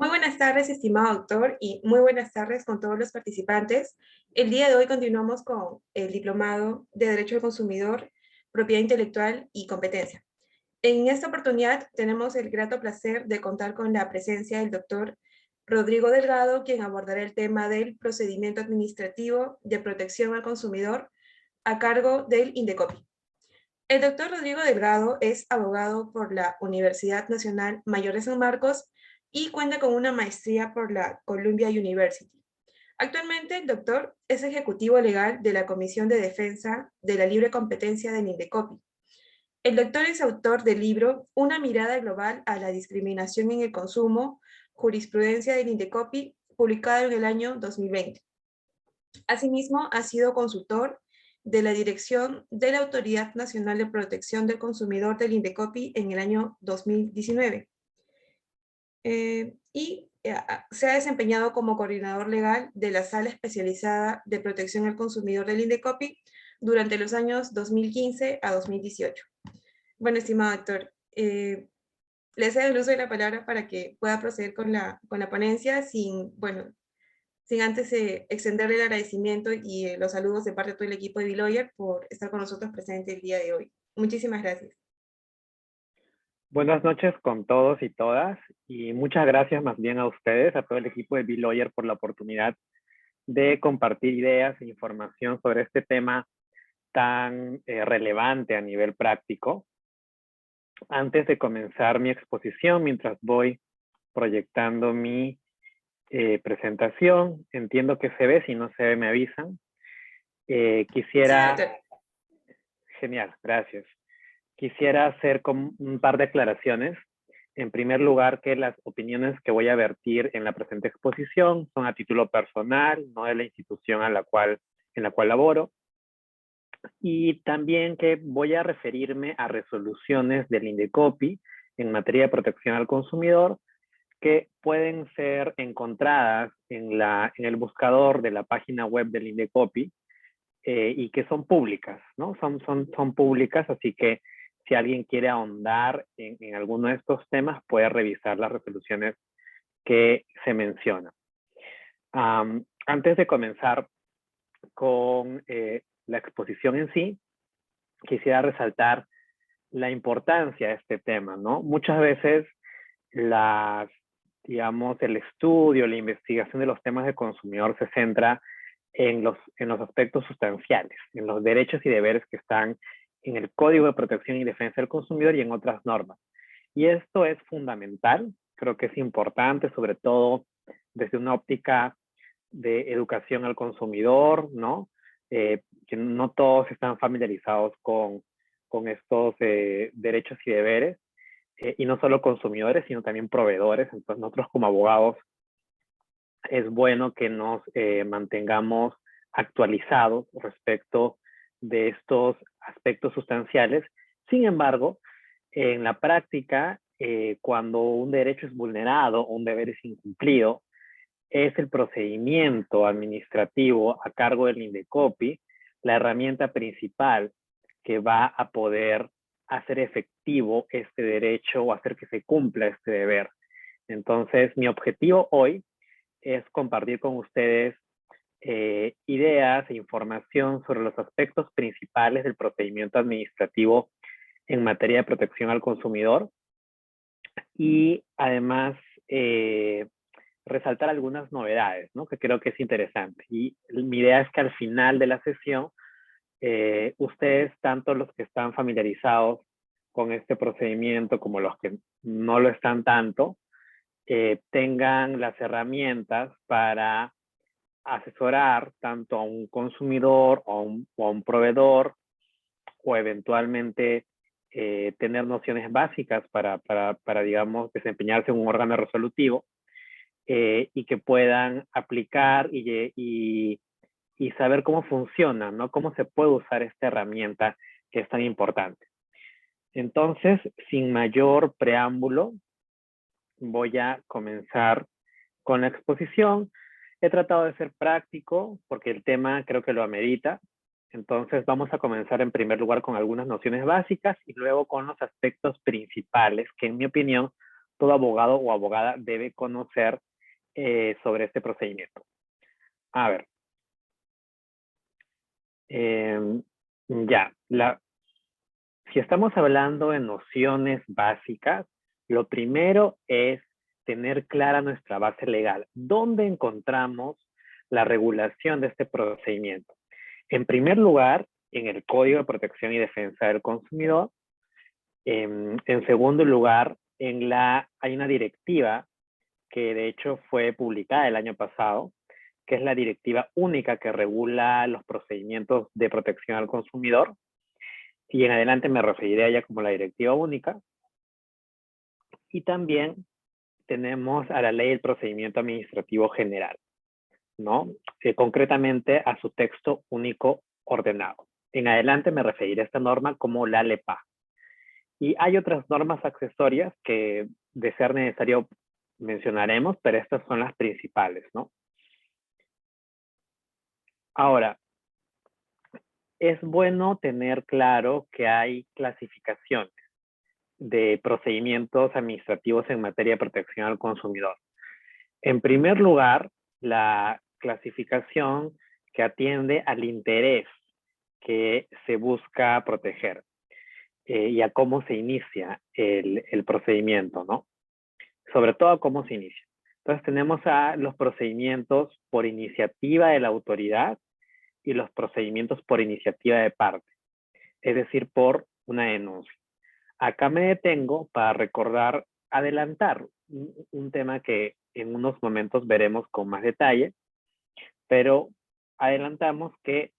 Muy buenas tardes, estimado doctor, y muy buenas tardes con todos los participantes. El día de hoy continuamos con el Diplomado de Derecho al Consumidor, Propiedad Intelectual y Competencia. En esta oportunidad tenemos el grato placer de contar con la presencia del doctor Rodrigo Delgado, quien abordará el tema del procedimiento administrativo de protección al consumidor a cargo del Indecopi. El doctor Rodrigo Delgado es abogado por la Universidad Nacional Mayor de San Marcos y cuenta con una maestría por la Columbia University. Actualmente, el doctor es ejecutivo legal de la Comisión de Defensa de la Libre Competencia del Indecopi. El doctor es autor del libro Una mirada global a la discriminación en el consumo, jurisprudencia del Indecopi, publicado en el año 2020. Asimismo, ha sido consultor de la dirección de la Autoridad Nacional de Protección del Consumidor del Indecopi en el año 2019. Se ha desempeñado como coordinador legal de la Sala Especializada de Protección al Consumidor del Indecopi durante los años 2015 a 2018. Bueno, estimado doctor, le cedo el uso de la palabra para que pueda proceder con la ponencia sin antes extenderle el agradecimiento y los saludos de parte de todo el equipo de B-Lawyer por estar con nosotros presente el día de hoy. Muchísimas gracias. Buenas noches con todos y todas, y muchas gracias más bien a ustedes, a todo el equipo de B-Lawyer por la oportunidad de compartir ideas e información sobre este tema tan relevante a nivel práctico. Antes de comenzar mi exposición, mientras voy proyectando mi presentación, entiendo que se ve, si no se ve me avisan. Quisiera... Sí, doctor. Genial, gracias. Quisiera hacer un par de aclaraciones. En primer lugar, que las opiniones que voy a vertir en la presente exposición son a título personal, no de la institución en la cual laboro. Y también que voy a referirme a resoluciones del Indecopi en materia de protección al consumidor que pueden ser encontradas en el buscador de la página web del Indecopi y que son públicas, ¿no? Son públicas, así que si alguien quiere ahondar en alguno de estos temas, puede revisar las resoluciones que se mencionan. Antes de comenzar con la exposición en sí, quisiera resaltar la importancia de este tema, ¿no? Muchas veces el estudio, la investigación de los temas de consumidor se centra en los aspectos sustanciales, en los derechos y deberes que están en el Código de Protección y Defensa del Consumidor y en otras normas. Y esto es fundamental, creo que es importante, sobre todo desde una óptica de educación al consumidor, ¿no? Que no todos están familiarizados con estos derechos y deberes, y no solo consumidores, sino también proveedores. Entonces nosotros como abogados es bueno que nos mantengamos actualizados respecto de estos aspectos sustanciales. Sin embargo, en la práctica, cuando un derecho es vulnerado o un deber es incumplido, es el procedimiento administrativo a cargo del Indecopi la herramienta principal que va a poder hacer efectivo este derecho o hacer que se cumpla este deber. Entonces, mi objetivo hoy es compartir con ustedes ideas e información sobre los aspectos principales del procedimiento administrativo en materia de protección al consumidor y además resaltar algunas novedades, ¿no? Que creo que es interesante. Y mi idea es que al final de la sesión, ustedes, tanto los que están familiarizados con este procedimiento como los que no lo están tanto, tengan las herramientas para asesorar tanto a un consumidor o a un proveedor, o eventualmente tener nociones básicas para, digamos, desempeñarse en un órgano resolutivo, y que puedan aplicar y saber cómo funciona, ¿no? Cómo se puede usar esta herramienta que es tan importante. Entonces, sin mayor preámbulo, voy a comenzar con la exposición. He tratado de ser práctico porque el tema creo que lo amerita. Entonces vamos a comenzar en primer lugar con algunas nociones básicas y luego con los aspectos principales que en mi opinión todo abogado o abogada debe conocer sobre este procedimiento. A ver. Ya, si estamos hablando de nociones básicas, lo primero es tener clara nuestra base legal. ¿Dónde encontramos la regulación de este procedimiento? En primer lugar, en el Código de Protección y Defensa del Consumidor. En segundo lugar, hay una directiva que de hecho fue publicada el año pasado, que es la directiva única que regula los procedimientos de protección al consumidor. Y en adelante me referiré a ella como la directiva única. Y también tenemos a la ley del procedimiento administrativo general, ¿no? Concretamente a su texto único ordenado. En adelante me referiré a esta norma como la LEPA. Y hay otras normas accesorias que, de ser necesario, mencionaremos, pero estas son las principales, ¿no? Ahora, es bueno tener claro que hay clasificaciones de procedimientos administrativos en materia de protección al consumidor. En primer lugar, la clasificación que atiende al interés que se busca proteger y a cómo se inicia el procedimiento, ¿no? Sobre todo a cómo se inicia. Entonces tenemos a los procedimientos por iniciativa de la autoridad y los procedimientos por iniciativa de parte, es decir, por una denuncia. Acá me detengo para adelantar un tema que en unos momentos veremos con más detalle, pero adelantamos que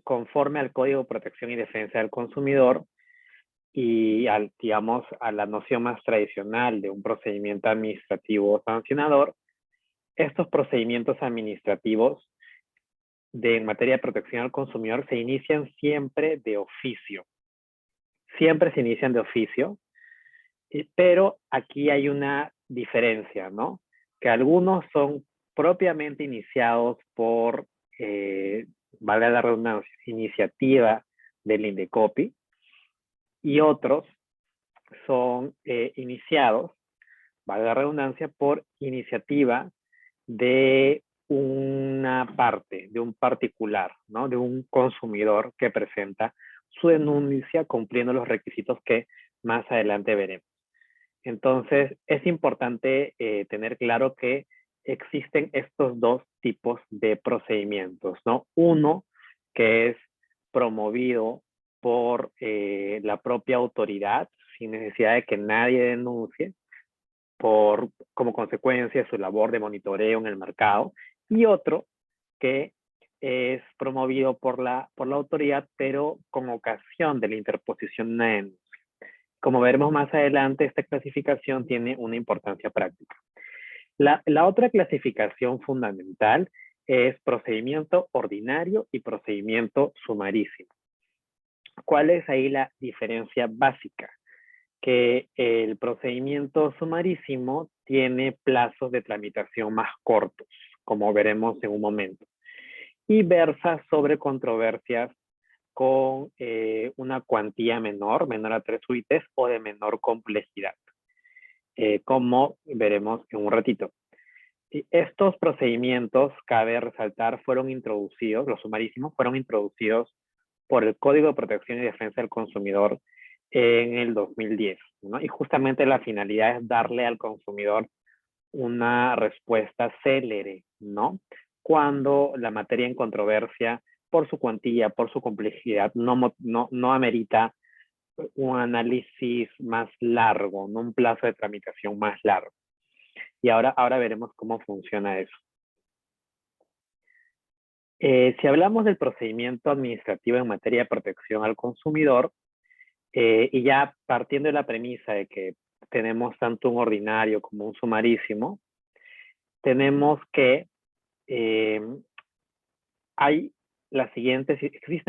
conforme al Código de Protección y Defensa del Consumidor y digamos, a la noción más tradicional de un procedimiento administrativo sancionador, estos procedimientos administrativos en materia de protección al consumidor se inician siempre de oficio. Siempre se inician de oficio, pero aquí hay una diferencia, ¿no? Que algunos son propiamente iniciados por, valga la redundancia, iniciativa del INDECOPI, y otros son iniciados, valga la redundancia, por iniciativa de una parte, de un particular, ¿no? De un consumidor que presenta su denuncia cumpliendo los requisitos que más adelante veremos. Entonces, es importante tener claro que existen estos dos tipos de procedimientos, ¿no? Uno que es promovido por la propia autoridad, sin necesidad de que nadie denuncie, como consecuencia de su labor de monitoreo en el mercado, y otro que es promovido por la autoridad, pero con ocasión de la interposición de una denuncia. Como veremos más adelante, esta clasificación tiene una importancia práctica. La otra clasificación fundamental es procedimiento ordinario y procedimiento sumarísimo. ¿Cuál es ahí la diferencia básica? Que el procedimiento sumarísimo tiene plazos de tramitación más cortos, como veremos en un momento, y versa sobre controversias con una cuantía menor a 3 UITs o de menor complejidad, como veremos en un ratito. Y estos procedimientos, cabe resaltar, fueron introducidos, los sumarísimos fueron introducidos por el Código de Protección y Defensa del Consumidor en el 2010, ¿no? Y justamente la finalidad es darle al consumidor una respuesta célere, ¿no? Cuando la materia en controversia, por su cuantía, por su complejidad, no amerita un análisis más largo, no un plazo de tramitación más largo. Y ahora veremos cómo funciona eso. Si hablamos del procedimiento administrativo en materia de protección al consumidor, y ya partiendo de la premisa de que tenemos tanto un ordinario como un sumarísimo, tenemos que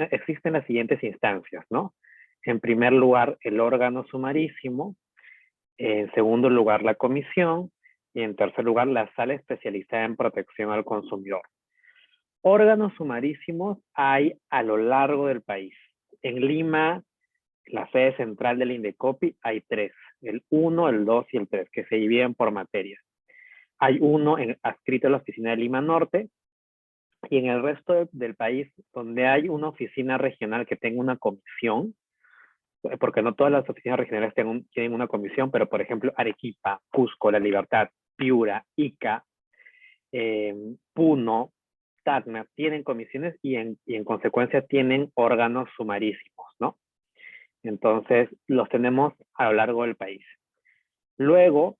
existen las siguientes instancias, ¿no? En primer lugar, el órgano sumarísimo. En segundo lugar, la comisión. Y en tercer lugar, la sala especializada en protección al consumidor. Órganos sumarísimos hay a lo largo del país. En Lima, la sede central del INDECOPI, hay 3. el 1, el 2 y el 3, que se dividen por materias. Hay uno adscrito a la oficina de Lima Norte, y en el resto del país, donde hay una oficina regional que tenga una comisión, porque no todas las oficinas regionales tienen una comisión, pero por ejemplo Arequipa, Cusco, La Libertad, Piura, Ica, Puno, Tacna, tienen comisiones y en consecuencia tienen órganos sumarísimos, ¿no? Entonces los tenemos a lo largo del país. Luego,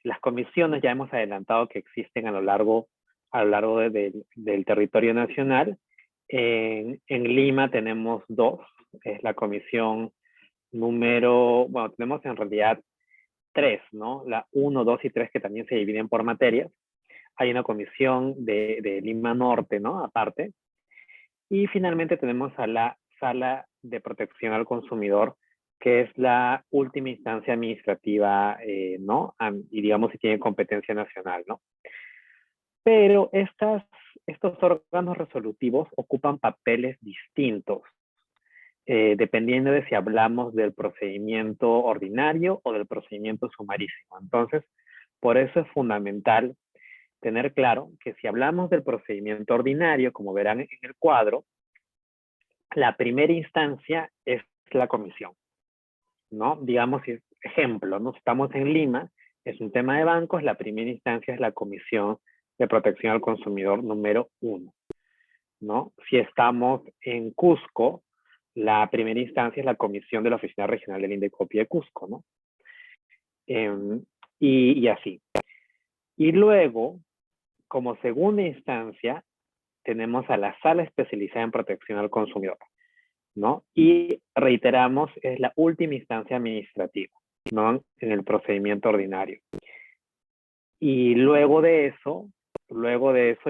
las comisiones ya hemos adelantado que existen a lo largo del territorio nacional. En Lima tenemos dos, es la comisión bueno, tenemos en realidad tres, ¿no? La 1, 2 y 3 que también se dividen por materias. Hay una comisión de Lima Norte, ¿no? Aparte. Y finalmente tenemos a la Sala de Protección al Consumidor, que es la última instancia administrativa, ¿no? Y digamos si tiene competencia nacional, ¿no? Pero estos órganos resolutivos ocupan papeles distintos, dependiendo de si hablamos del procedimiento ordinario o del procedimiento sumarísimo. Entonces, por eso es fundamental tener claro que si hablamos del procedimiento ordinario, como verán en el cuadro, la primera instancia es la comisión, ¿no? Digamos, ejemplo, ¿no? Estamos en Lima, es un tema de bancos, la primera instancia es la Comisión de Protección al Consumidor número 1, ¿no? Si estamos en Cusco, la primera instancia es la comisión de la Oficina Regional del Indecopi de Cusco, ¿no? Y así. Y luego, como segunda instancia, tenemos a la Sala Especializada en Protección al Consumidor, ¿no? Y reiteramos, es la última instancia administrativa, ¿no? En el procedimiento ordinario. Y luego de eso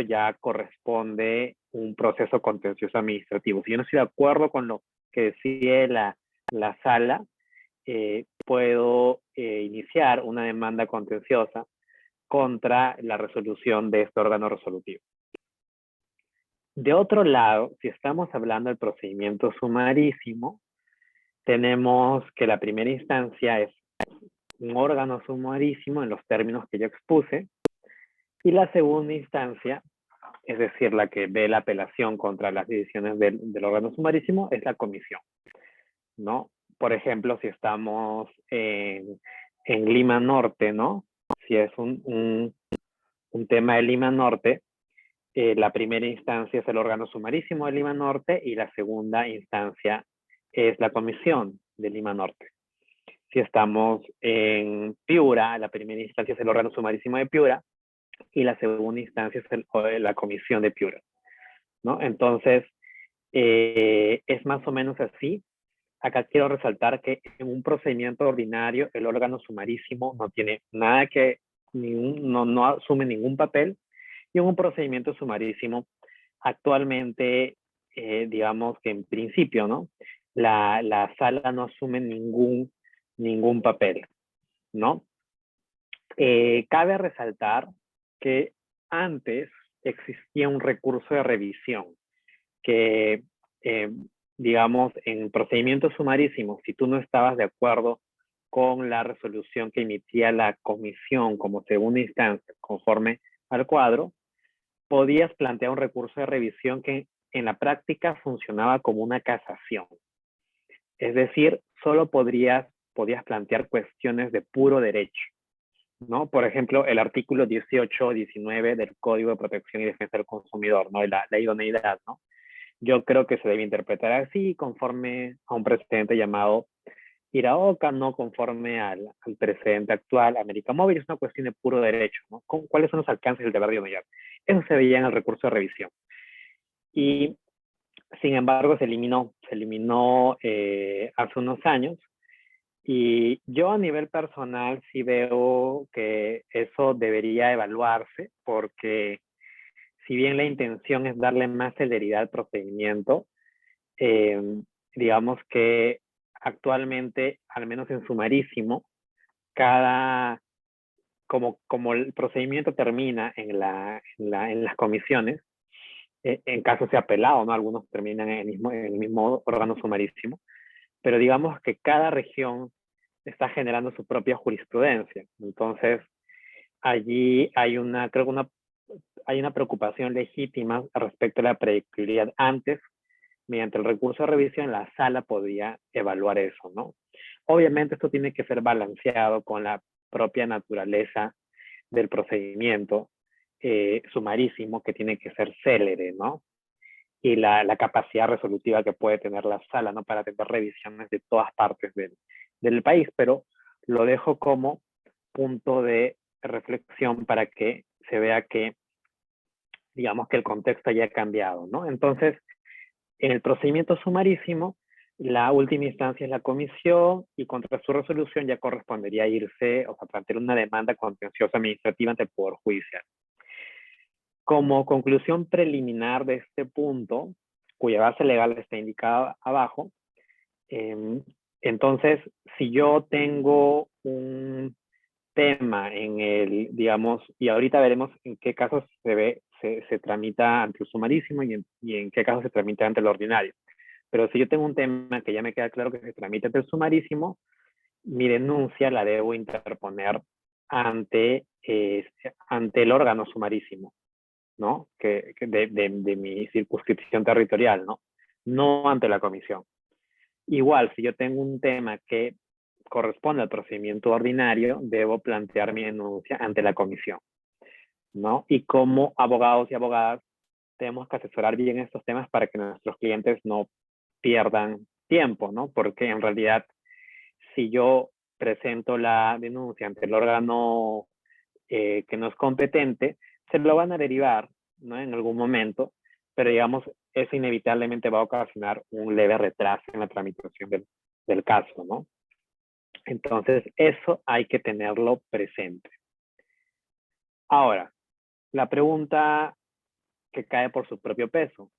ya corresponde un proceso contencioso administrativo. Si yo no estoy de acuerdo con lo que decide la sala, puedo iniciar una demanda contenciosa contra la resolución de este órgano resolutivo. De otro lado, si estamos hablando del procedimiento sumarísimo, tenemos que la primera instancia es un órgano sumarísimo en los términos que yo expuse, y la segunda instancia, es decir, la que ve la apelación contra las decisiones del órgano sumarísimo, es la comisión, ¿no? Por ejemplo, si estamos en Lima Norte, ¿no? Si es un tema de Lima Norte, la primera instancia es el órgano sumarísimo de Lima Norte y la segunda instancia es la comisión de Lima Norte. Si estamos en Piura, la primera instancia es el órgano sumarísimo de Piura y la segunda instancia es la comisión de Piura, ¿no? Entonces, es más o menos así. Acá quiero resaltar que en un procedimiento ordinario el órgano sumarísimo no tiene nada que, no asume ningún papel, y en un procedimiento sumarísimo actualmente, digamos que en principio, ¿no? La sala no asume ningún papel, ¿no? Cabe resaltar que antes existía un recurso de revisión que, digamos, en procedimientos sumarísimos, si tú no estabas de acuerdo con la resolución que emitía la comisión como segunda instancia conforme al cuadro, podías plantear un recurso de revisión que en la práctica funcionaba como una casación. Es decir, solo podías plantear cuestiones de puro derecho, ¿no? Por ejemplo, el artículo 18 o 19 del Código de Protección y Defensa del Consumidor, ¿no? La idoneidad, ¿no? Yo creo que se debe interpretar así, conforme a un precedente llamado Iraoka, no conforme al precedente actual, América Móvil. Es una cuestión de puro derecho, ¿no? ¿Cuáles son los alcances del deber de idoneidad? Eso se veía en el recurso de revisión. Y, sin embargo, se eliminó hace unos años. Y yo a nivel personal sí veo que eso debería evaluarse, porque si bien la intención es darle más celeridad al procedimiento, digamos que actualmente, al menos en sumarísimo, como el procedimiento termina en las comisiones, en caso sea apelado, ¿no? Algunos terminan en el mismo órgano sumarísimo, pero digamos que cada región está generando su propia jurisprudencia. Entonces, allí hay creo que hay una preocupación legítima respecto a la predictibilidad. Antes, mediante el recurso de revisión, la sala podía evaluar eso, ¿no? Obviamente esto tiene que ser balanceado con la propia naturaleza del procedimiento sumarísimo, que tiene que ser célere, ¿no? Y la capacidad resolutiva que puede tener la sala, ¿no? Para tener revisiones de todas partes del país, pero lo dejo como punto de reflexión para que se vea que, digamos, que el contexto haya cambiado, ¿no? Entonces, en el procedimiento sumarísimo, la última instancia es la comisión y contra su resolución ya correspondería irse, o sea, plantear una demanda contenciosa administrativa ante el Poder Judicial. Como conclusión preliminar de este punto, cuya base legal está indicada abajo, entonces, si yo tengo un tema en el, digamos, y ahorita veremos en qué casos se tramita ante el sumarísimo y en qué casos se tramita ante el ordinario. Pero si yo tengo un tema que ya me queda claro que se tramita ante el sumarísimo, mi denuncia la debo interponer ante, ante el órgano sumarísimo, ¿no? De mi circunscripción territorial, ¿no? No ante la comisión. Igual, si yo tengo un tema que corresponde al procedimiento ordinario, debo plantear mi denuncia ante la comisión, ¿no? Y como abogados y abogadas, tenemos que asesorar bien estos temas para que nuestros clientes no pierdan tiempo, ¿no? Porque en realidad, si yo presento la denuncia ante el órgano que no es competente, se lo van a derivar, ¿no? En algún momento, pero digamos, eso inevitablemente va a ocasionar un leve retraso en la tramitación del caso, ¿no? Entonces, eso hay que tenerlo presente. Ahora, la pregunta que cae por su propio peso.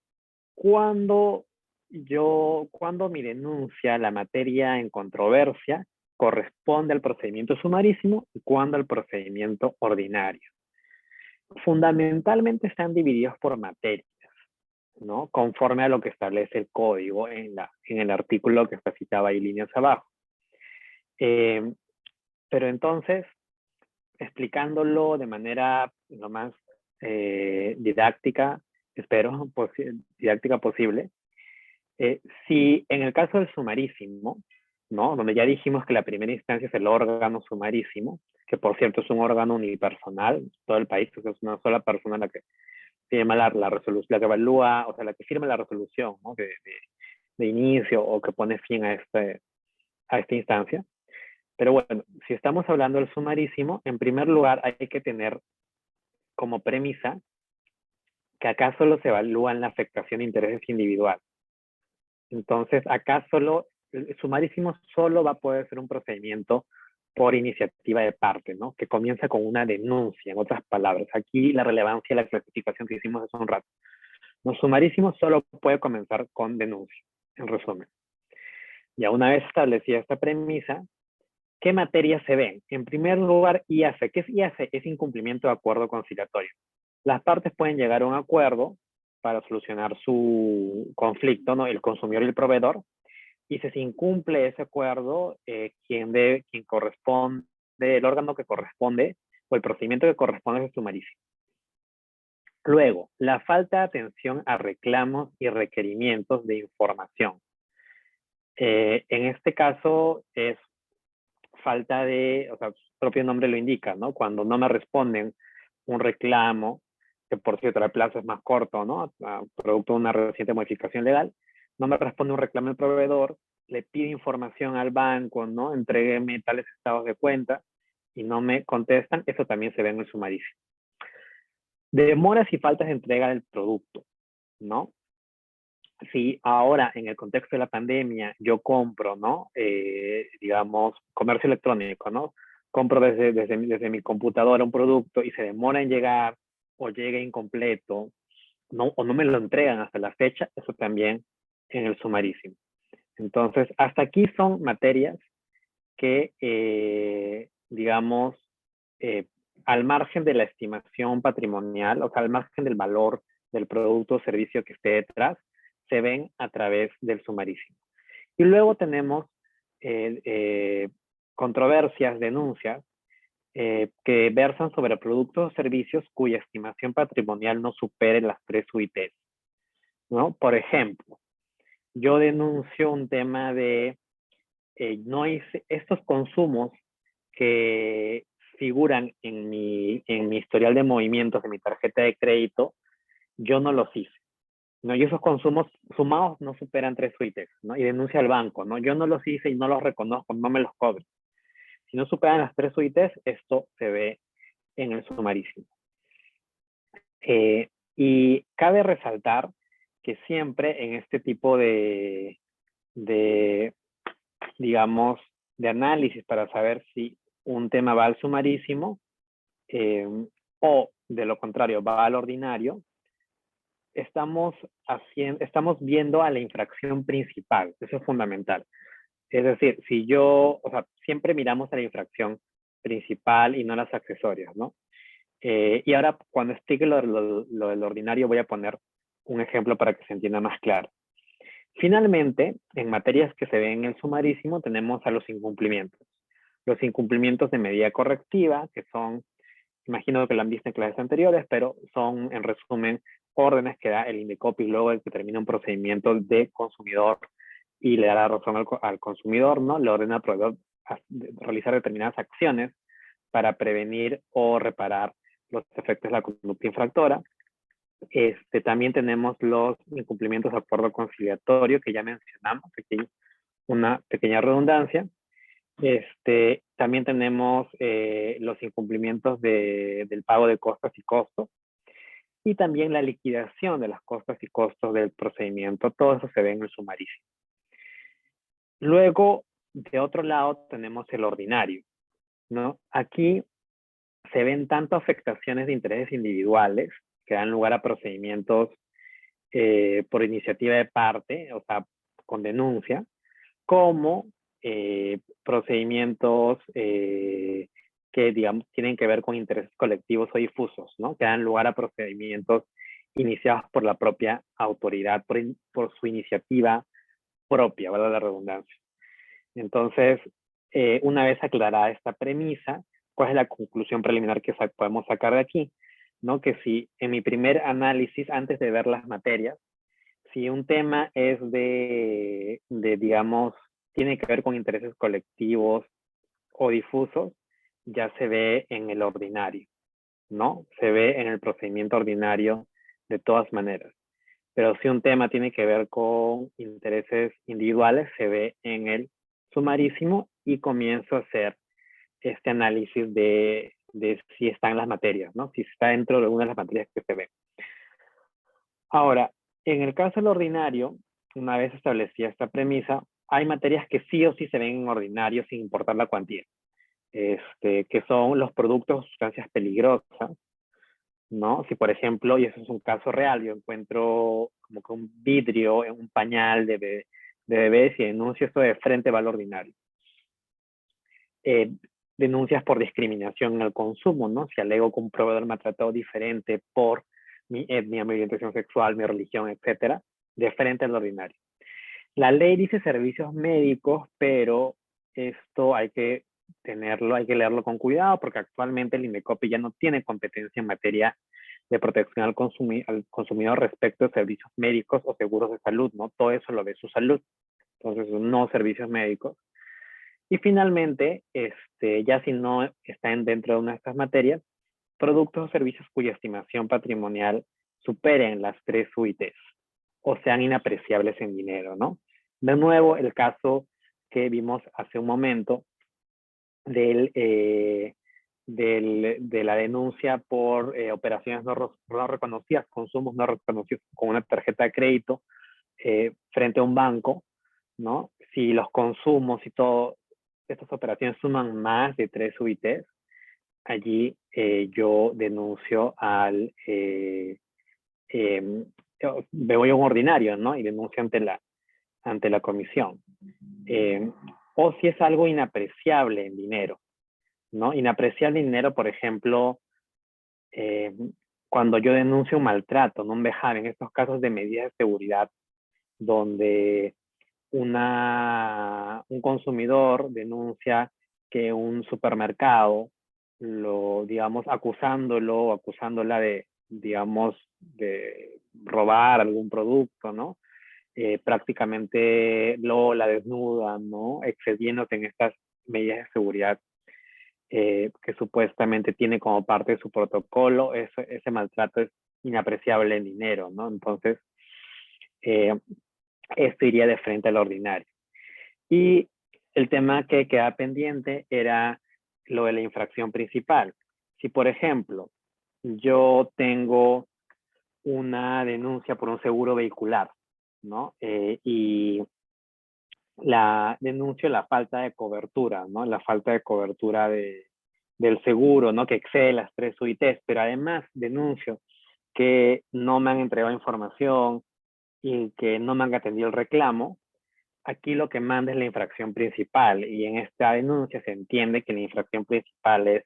¿Cuándo mi denuncia, la materia en controversia, corresponde al procedimiento sumarísimo y cuándo al procedimiento ordinario? Fundamentalmente están divididos por materias, ¿no? Conforme a lo que establece el código en el artículo que está citado ahí líneas abajo. Pero entonces, explicándolo de manera lo más didáctica, espero, didáctica posible, si en el caso del sumarísimo, ¿no? Donde ya dijimos que la primera instancia es el órgano sumarísimo, que por cierto es un órgano unipersonal, todo el país, es una sola persona la que firma la resolución, la que evalúa, o sea, la que firma la resolución, ¿no? de inicio o que pone fin a esta instancia. Pero bueno, si estamos hablando del sumarísimo, en primer lugar hay que tener como premisa que acá solo se evalúan la afectación de intereses individuales. Entonces, acá el sumarísimo solo va a poder ser un procedimiento por iniciativa de parte, ¿no? Que comienza con una denuncia, en otras palabras. Aquí la relevancia de la clasificación que hicimos hace un rato. Los sumarísimos solo puede comenzar con denuncia, en resumen. Ya una vez establecida esta premisa, ¿qué materias se ven? En primer lugar, IAC. ¿Qué es IAC? Es incumplimiento de acuerdo conciliatorio. Las partes pueden llegar a un acuerdo para solucionar su conflicto, ¿no? El consumidor y el proveedor. Y si se incumple ese acuerdo, quien corresponde, el órgano que corresponde o el procedimiento que corresponde es el sumarísimo. Luego, la falta de atención a reclamos y requerimientos de información. En este caso es falta de, o sea, su propio nombre lo indica, ¿no? Cuando no me responden un reclamo, que por cierto el plazo es más corto, ¿no? Producto de una reciente modificación legal, no me responde un reclamo del proveedor, le pide información al banco, ¿no? Entrégueme tales estados de cuenta y no me contestan, eso también se ve en el sumarísimo. Demoras y faltas de entrega del producto, ¿no? Si ahora en el contexto de la pandemia yo compro, ¿no? Digamos, comercio electrónico, ¿no? Compro desde mi computadora un producto y se demora en llegar o llega incompleto, ¿no? O no me lo entregan hasta la fecha, eso también en el sumarísimo. Entonces, hasta aquí son materias que, digamos, al margen de la estimación patrimonial, o sea, al margen del valor del producto o servicio que esté detrás, se ven a través del sumarísimo. Y luego tenemos controversias, denuncias, que versan sobre productos o servicios cuya estimación patrimonial no supere las 3 UITs, ¿no? Por ejemplo, yo denuncio un tema de no hice estos consumos que figuran en mi historial de movimientos, en mi tarjeta de crédito, yo no los hice, ¿no? Y esos consumos sumados no superan 3 UITs, ¿no? Y denuncia al banco, ¿no? Yo no los hice y no los reconozco, no me los cobro. Si no superan las 3 UITs, esto se ve en el sumarísimo. Y cabe resaltar que siempre en este tipo de digamos, de análisis para saber si un tema va al sumarísimo o de lo contrario va al ordinario, estamos viendo a la infracción principal. Eso es fundamental. Es decir, si yo, o sea, siempre miramos a la infracción principal y no las accesorias, ¿no? Y ahora, cuando explique lo del ordinario, voy a poner un ejemplo para que se entienda más claro. Finalmente, en materias que se ven en el sumarísimo, tenemos a los incumplimientos. Los incumplimientos de medida correctiva, que son, imagino que lo han visto en clases anteriores, pero son, en resumen, órdenes que da el INDECOPI luego de que termina un procedimiento de consumidor y le da la razón al consumidor, ¿no? Le ordena al proveedor realizar determinadas acciones para prevenir o reparar los efectos de la conducta infractora. También tenemos los incumplimientos de acuerdo conciliatorio que ya mencionamos, aquí una pequeña redundancia. También tenemos los incumplimientos del pago de costas y costos, y también la liquidación de las costas y costos del procedimiento. Todo eso se ve en el sumarísimo. Luego, de otro lado, tenemos el ordinario, ¿no? Aquí se ven tanto afectaciones de intereses individuales que dan lugar a procedimientos por iniciativa de parte, o sea, con denuncia, como procedimientos que, digamos, tienen que ver con intereses colectivos o difusos, ¿no? Que dan lugar a procedimientos iniciados por la propia autoridad, por su iniciativa propia, ¿verdad? La redundancia. Entonces, una vez aclarada esta premisa, ¿cuál es la conclusión preliminar que podemos sacar de aquí? ¿No? Que si en mi primer análisis, antes de ver las materias, si un tema es digamos, tiene que ver con intereses colectivos o difusos, ya se ve en el ordinario, ¿no? Se ve en el procedimiento ordinario de todas maneras. Pero si un tema tiene que ver con intereses individuales, se ve en el sumarísimo y comienzo a hacer este análisis de si está en las materias, ¿no? Si está dentro de alguna de las materias que se ven. Ahora, en el caso del ordinario, una vez establecida esta premisa, hay materias que sí o sí se ven en ordinario sin importar la cuantía, que son los productos o sustancias peligrosas, ¿no? Si, por ejemplo, y eso es un caso real, yo encuentro como que un vidrio en un pañal de bebés y denuncio esto de frente va al ordinario. Denuncias por discriminación en el consumo, ¿no? Si alego que un proveedor me ha tratado diferente por mi etnia, mi orientación sexual, mi religión, etcétera, de frente al ordinario. La ley dice servicios médicos, pero esto hay que leerlo con cuidado, porque actualmente el INDECOPI ya no tiene competencia en materia de protección al consumidor respecto de servicios médicos o seguros de salud, ¿no? Todo eso lo ve su salud. Entonces, no servicios médicos. Y finalmente, ya si no están dentro de una de estas materias, productos o servicios cuya estimación patrimonial superen las 3 UITs o sean inapreciables en dinero, ¿no? De nuevo, el caso que vimos hace un momento de la denuncia por operaciones no reconocidas, consumos no reconocidos con una tarjeta de crédito frente a un banco, ¿no? Si los consumos y todo, estas operaciones suman más de 3 UITs, allí yo denuncio me voy a un ordinario, ¿no? Y denuncio ante la comisión. O si es algo inapreciable en dinero, ¿no? Inapreciable en dinero, por ejemplo, cuando yo denuncio un maltrato, ¿no? Un vejame, en estos casos de medidas de seguridad, donde un consumidor denuncia que un supermercado digamos, acusándolo o acusándola de, digamos, de robar algún producto, ¿no? Prácticamente la desnudan, ¿no? Excediéndose en estas medidas de seguridad que supuestamente tiene como parte de su protocolo. Ese maltrato es inapreciable en dinero, ¿no? Entonces, esto iría de frente al ordinario. Y el tema que queda pendiente era lo de la infracción principal. Si, por ejemplo, yo tengo una denuncia por un seguro vehicular, ¿no? Y denuncio la falta de cobertura, ¿no? La falta de cobertura del seguro, ¿no? Que excede las 3 UITs, pero además denuncio que no me han entregado información y que no me han atendido el reclamo. Aquí lo que manda es la infracción principal, y en esta denuncia se entiende que la infracción principal es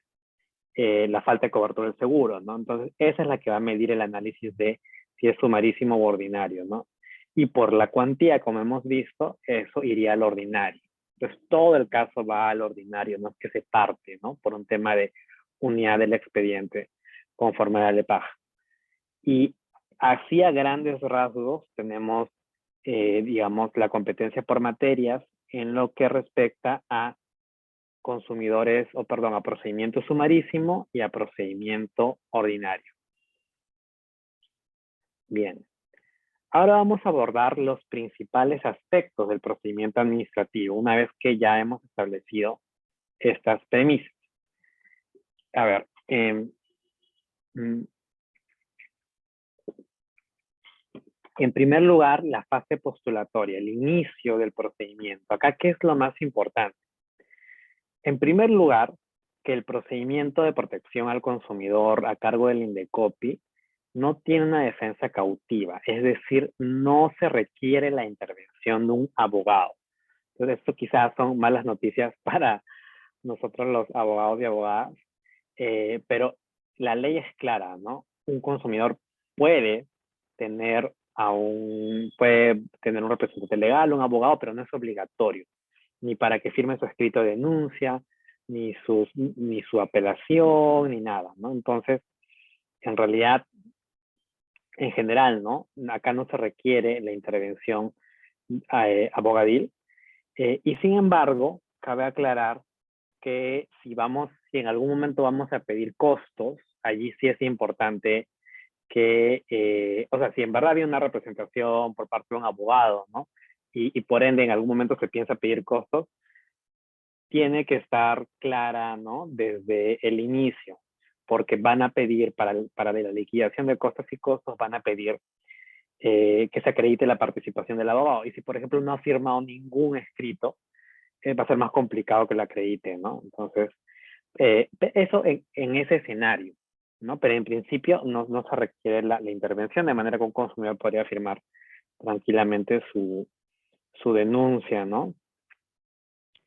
la falta de cobertura del seguro, ¿no? Entonces, esa es la que va a medir el análisis de si es sumarísimo o ordinario, ¿no? Y por la cuantía, como hemos visto, eso iría al ordinario. Entonces, todo el caso va al ordinario, no es que se parte, ¿no? Por un tema de unidad del expediente, conforme a la LEPAJ. Y así a grandes rasgos tenemos, digamos, la competencia por materias en lo que respecta a consumidores, o perdón, a procedimiento sumarísimo y a procedimiento ordinario. Bien. Ahora vamos a abordar los principales aspectos del procedimiento administrativo una vez que ya hemos establecido estas premisas. A ver, en primer lugar, la fase postulatoria, el inicio del procedimiento. Acá, ¿qué es lo más importante? En primer lugar, que el procedimiento de protección al consumidor a cargo del Indecopi no tiene una defensa cautiva, es decir, no se requiere la intervención de un abogado. Entonces, esto quizás son malas noticias para nosotros los abogados y abogadas, pero la ley es clara, ¿no? Un consumidor puede tener puede tener un representante legal, un abogado, pero no es obligatorio, ni para que firme su escrito de denuncia, ni su apelación, ni nada, ¿no? Entonces, en realidad, en general, ¿no? Acá no se requiere la intervención abogadil, y sin embargo, cabe aclarar que si en algún momento vamos a pedir costos, allí sí es importante que, o sea, si en verdad había una representación por parte de un abogado, ¿no? Y por ende en algún momento se piensa pedir costos, tiene que estar clara, ¿no? Desde el inicio, porque van a pedir para la liquidación de costos y costos, van a pedir que se acredite la participación del abogado. Y si, por ejemplo, no ha firmado ningún escrito, va a ser más complicado que lo acredite, ¿no? Entonces, eso en ese escenario, ¿no? Pero en principio no se requiere la intervención, de manera que un consumidor podría firmar tranquilamente su denuncia, ¿no?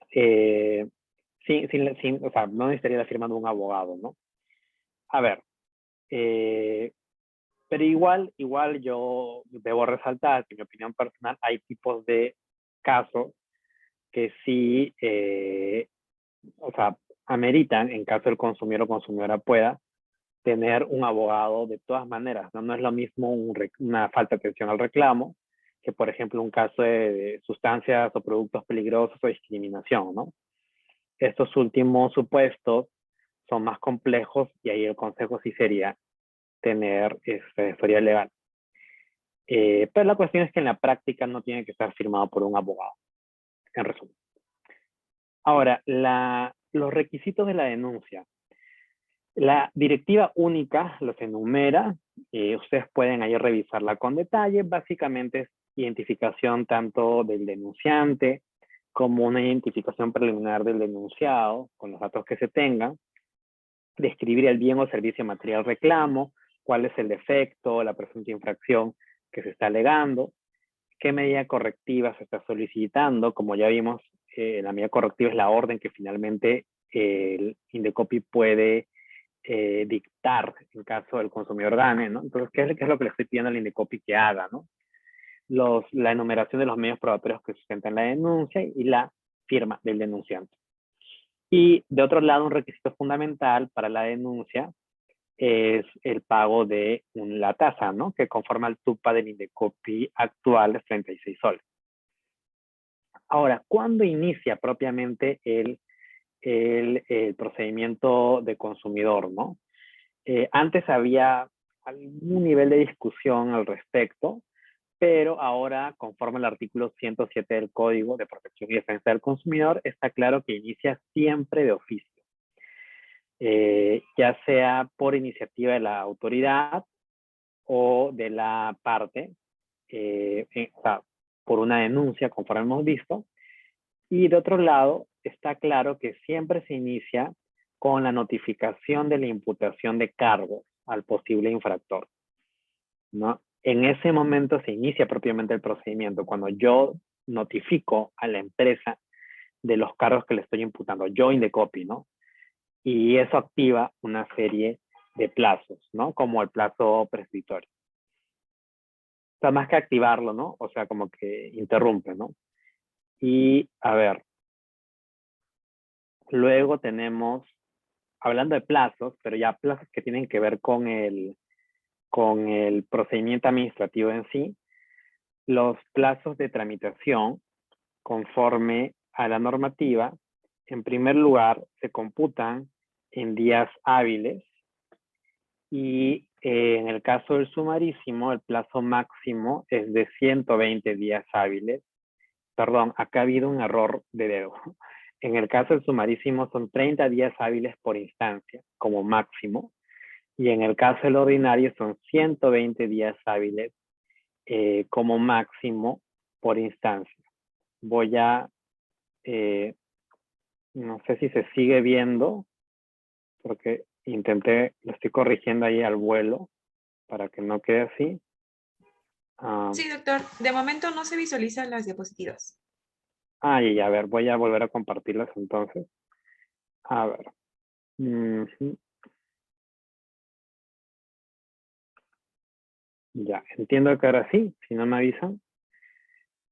O sea, no necesitaría la firma de un abogado, ¿no? A ver, pero igual yo debo resaltar que en mi opinión personal hay tipos de casos que sí, o sea, ameritan, en caso el consumidor o consumidora pueda, tener un abogado de todas maneras, ¿no? No es lo mismo una falta de atención al reclamo que, por ejemplo, un caso de sustancias o productos peligrosos o discriminación, ¿no? Estos últimos supuestos son más complejos y ahí el consejo sí sería tener asesoría legal. Pero la cuestión es que en la práctica no tiene que estar firmado por un abogado, en resumen. Ahora, los requisitos de la denuncia. La directiva única los enumera, ustedes pueden ahí revisarla con detalle. Básicamente es identificación tanto del denunciante como una identificación preliminar del denunciado con los datos que se tengan, describir el bien o servicio material reclamo, cuál es el defecto, la presunta infracción que se está alegando, qué medida correctiva se está solicitando. Como ya vimos, la medida correctiva es la orden que finalmente el Indecopi puede dictar en caso del consumidor gane, ¿no? Entonces, ¿qué es lo que le estoy pidiendo al Indecopi que haga, ¿no? La enumeración de los medios probatorios que sustentan la denuncia y la firma del denunciante. Y de otro lado, un requisito fundamental para la denuncia es el pago de la tasa, ¿no? Que conforma el TUPA del Indecopi actual de 36 soles. Ahora, ¿cuándo inicia propiamente el procedimiento de consumidor, ¿no? Antes había algún nivel de discusión al respecto, pero ahora, conforme al artículo 107 del Código de Protección y Defensa del Consumidor, está claro que inicia siempre de oficio, ya sea por iniciativa de la autoridad o de la parte, o sea, por una denuncia, conforme hemos visto. Y de otro lado, está claro que siempre se inicia con la notificación de la imputación de cargos al posible infractor, ¿no? En ese momento se inicia propiamente el procedimiento, cuando yo notifico a la empresa de los cargos que le estoy imputando, yo Indecopi, ¿no? Y eso activa una serie de plazos, ¿no? Como el plazo prescriptorio. O sea, más que activarlo, ¿no? O sea, como que interrumpe, ¿no? Y, a ver, luego tenemos, hablando de plazos, pero ya plazos que tienen que ver con el procedimiento administrativo en sí, los plazos de tramitación, conforme a la normativa, en primer lugar, se computan en días hábiles y en el caso del sumarísimo, el plazo máximo es de 120 días hábiles. Perdón, acá ha habido un error de dedo. En el caso del sumarísimo son 30 días hábiles por instancia, como máximo, y en el caso del ordinario son 120 días hábiles como máximo por instancia. Voy a, no sé si se sigue viendo, porque intenté, lo estoy corrigiendo ahí al vuelo, para que no quede así. Sí, doctor. De momento no se visualizan las diapositivas. Y a ver, voy a volver a compartirlas entonces. A ver. Ya, entiendo que ahora sí, si no me avisan.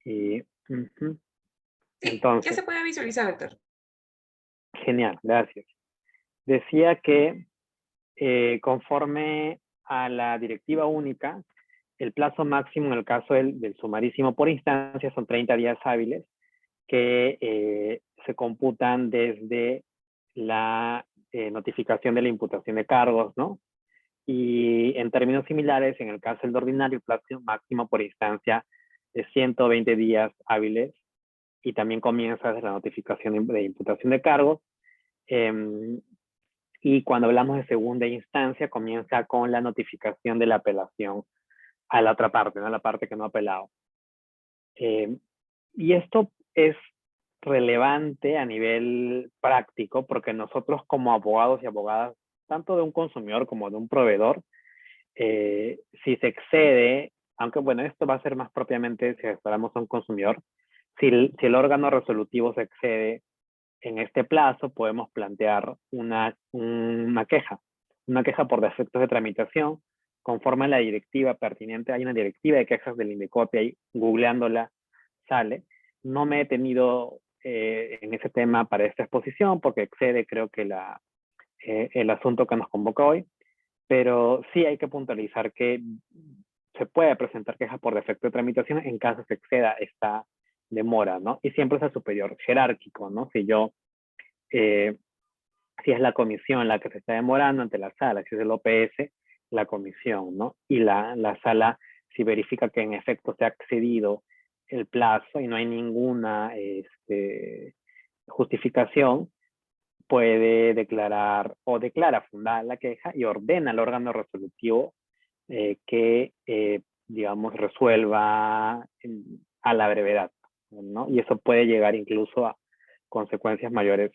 Y, Sí, ya entonces, se puede visualizar, doctor. genial, gracias. Decía que conforme a la directiva única, el plazo máximo en el caso del sumarísimo por instancia son 30 días hábiles que se computan desde la notificación de la imputación de cargos, ¿no? Y en términos similares, en el caso del ordinario, el plazo máximo por instancia es 120 días hábiles y también comienza desde la notificación de imputación de cargos. Y cuando hablamos de segunda instancia, comienza con la notificación de la apelación a la otra parte, ¿no? A la parte que no ha apelado. Y esto es relevante a nivel práctico porque nosotros como abogados y abogadas, tanto de un consumidor como de un proveedor, si se excede, aunque bueno, esto va a ser más propiamente si esperamos a un consumidor, si el órgano resolutivo se excede en este plazo, podemos plantear una queja por defectos de tramitación, conforme a la directiva pertinente. Hay una directiva de quejas del Indecopi, ahí googleándola sale. No me he detenido en ese tema para esta exposición porque excede creo que el asunto que nos convoca hoy, pero sí hay que puntualizar que se puede presentar queja por defecto de tramitación en caso se exceda esta demora, ¿no? Y siempre es el superior jerárquico, ¿no? Si es la comisión la que se está demorando ante la sala, si es el OPS, la comisión, ¿no? Y la sala, si verifica que en efecto se ha excedido el plazo y no hay ninguna justificación, puede declarar o declara fundada la queja y ordena al órgano resolutivo que, digamos, resuelva a la brevedad, ¿no? Y eso puede llegar incluso a consecuencias mayores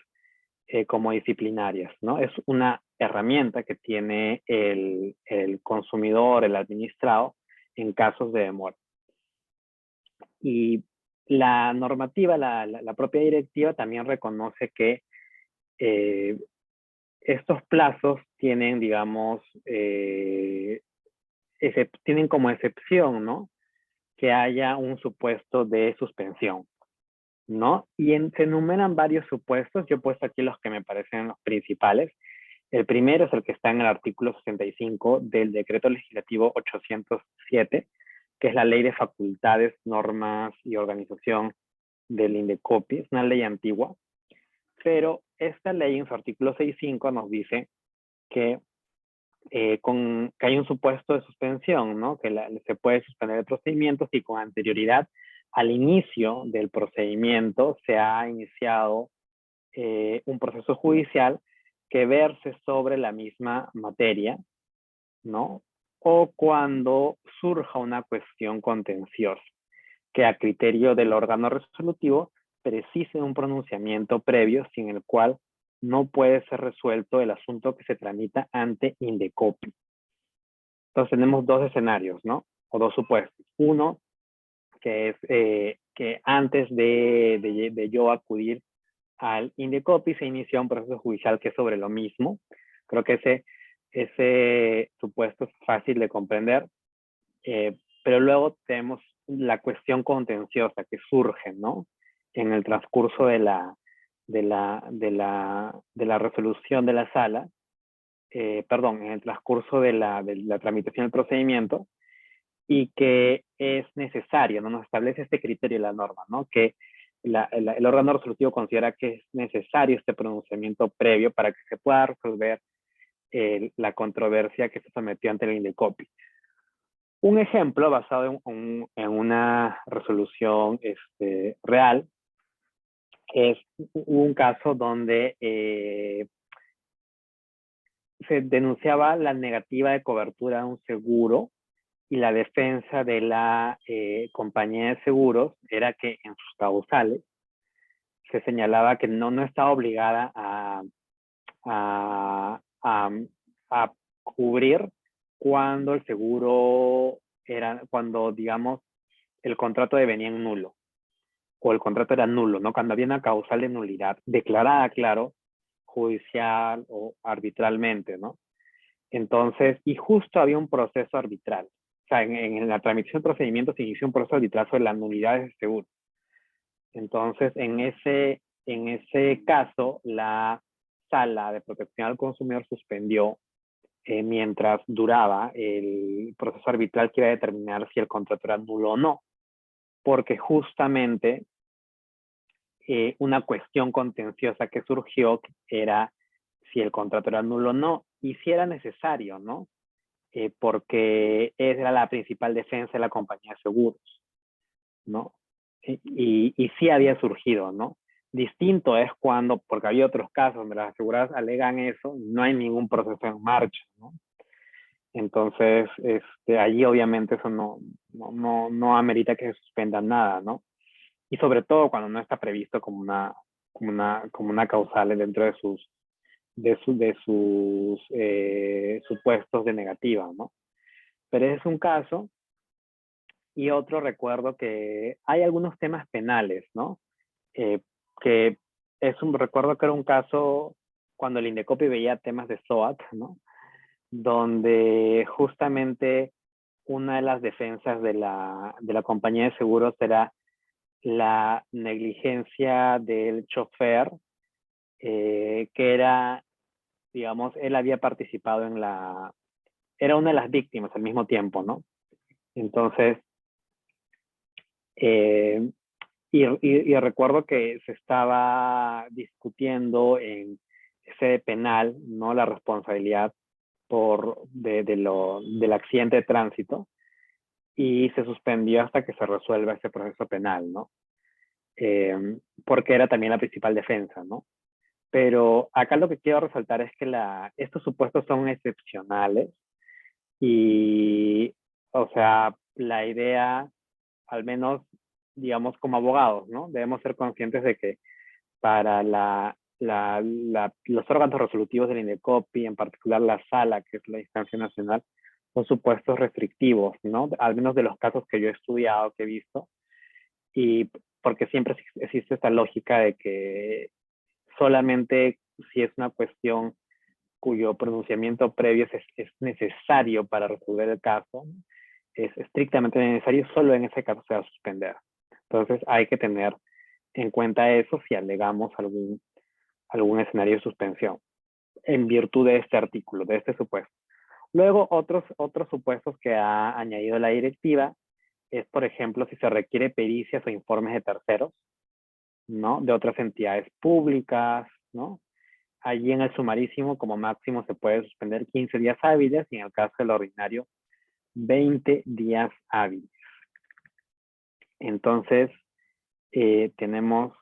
como disciplinarias, ¿no? Es una herramienta que tiene el consumidor, el administrado, en casos de demora. Y la normativa, la propia directiva también reconoce que estos plazos tienen, digamos, tienen como excepción, ¿no? Que haya un supuesto de suspensión. ¿no? Y se enumeran varios supuestos. Yo he puesto aquí los que me parecen los principales. El primero es el que está en el artículo 65 del Decreto Legislativo 807, que es la Ley de Facultades, Normas y Organización del INDECOPI. Es una ley antigua, pero esta ley en su artículo 65 nos dice que, que hay un supuesto de suspensión, ¿no? Que se puede suspender el procedimiento si con anterioridad al inicio del procedimiento se ha iniciado un proceso judicial que verse sobre la misma materia, ¿no? O cuando surja una cuestión contenciosa, que a criterio del órgano resolutivo precise un pronunciamiento previo sin el cual no puede ser resuelto el asunto que se tramita ante INDECOPI. Entonces tenemos dos escenarios, ¿no? O dos supuestos. Uno, que es que antes de yo acudir al INDECOPI se inició un proceso judicial que es sobre lo mismo. Creo que ese supuesto es fácil de comprender, pero luego tenemos la cuestión contenciosa que surge, ¿no? En el transcurso de la resolución de la sala, en el transcurso de la tramitación del procedimiento, y que es necesario, ¿no? Nos establece este criterio de la norma, ¿no? Que el órgano resolutivo considera que es necesario este pronunciamiento previo para que se pueda resolver la controversia que se sometió ante el INDECOPI. Un ejemplo basado en una resolución real es un caso donde se denunciaba la negativa de cobertura de un seguro y la defensa de la compañía de seguros era que en sus causales se señalaba que no estaba obligada a, a cubrir cuando el seguro cuando, digamos, el contrato devenía en nulo o el contrato era nulo, ¿no? Cuando había una causal de nulidad declarada, claro, judicial o arbitralmente, ¿no? Entonces, y justo había un proceso arbitral. O sea, en la tramitación del procedimiento se inició un proceso arbitral sobre las nulidades de seguro. Entonces, en ese caso, la Sala de Protección al Consumidor suspendió mientras duraba el proceso arbitral que iba a determinar si el contrato era nulo o no, porque justamente una cuestión contenciosa que surgió era si el contrato era nulo o no, y si era necesario, ¿no? Porque era la principal defensa de la compañía de seguros, ¿no? Y sí había surgido, ¿no? Distinto es cuando, porque había otros casos donde las aseguradoras alegan eso, no hay ningún proceso en marcha, ¿no? Entonces, allí obviamente eso no amerita que se suspenda nada, ¿no? Y sobre todo cuando no está previsto como una causal dentro de sus supuestos de negativa, ¿no? Pero ese es un caso. Y otro, recuerdo que hay algunos temas penales, ¿no? Que recuerdo que era un caso cuando el INDECOPI veía temas de SOAT, ¿no? Donde justamente una de las defensas de la compañía de seguros era la negligencia del chofer, que era, digamos, él había participado era una de las víctimas al mismo tiempo, ¿no? Entonces, y recuerdo que se estaba discutiendo en sede penal, ¿no? La responsabilidad del accidente de tránsito, y se suspendió hasta que se resuelva ese proceso penal, ¿no? Porque era también la principal defensa, ¿no? Pero acá lo que quiero resaltar es que estos supuestos son excepcionales y, o sea, la idea, al menos, digamos, como abogados, ¿no? Debemos ser conscientes de que para los órganos resolutivos del INDECOPI, en particular la sala, que es la instancia nacional, son supuestos restrictivos, ¿no? Al menos de los casos que yo he estudiado, que he visto, y porque siempre existe esta lógica de que solamente si es una cuestión cuyo pronunciamiento previo es necesario para resolver el caso, es estrictamente necesario, solo en ese caso se va a suspender. Entonces hay que tener en cuenta eso si alegamos algún escenario de suspensión en virtud de este artículo, de este supuesto. Luego, otros supuestos que ha añadido la directiva es, por ejemplo, si se requiere pericias o informes de terceros, ¿no? De otras entidades públicas, ¿no? Allí en el sumarísimo, como máximo, se puede suspender 15 días hábiles y en el caso del ordinario, 20 días hábiles. Entonces, tenemos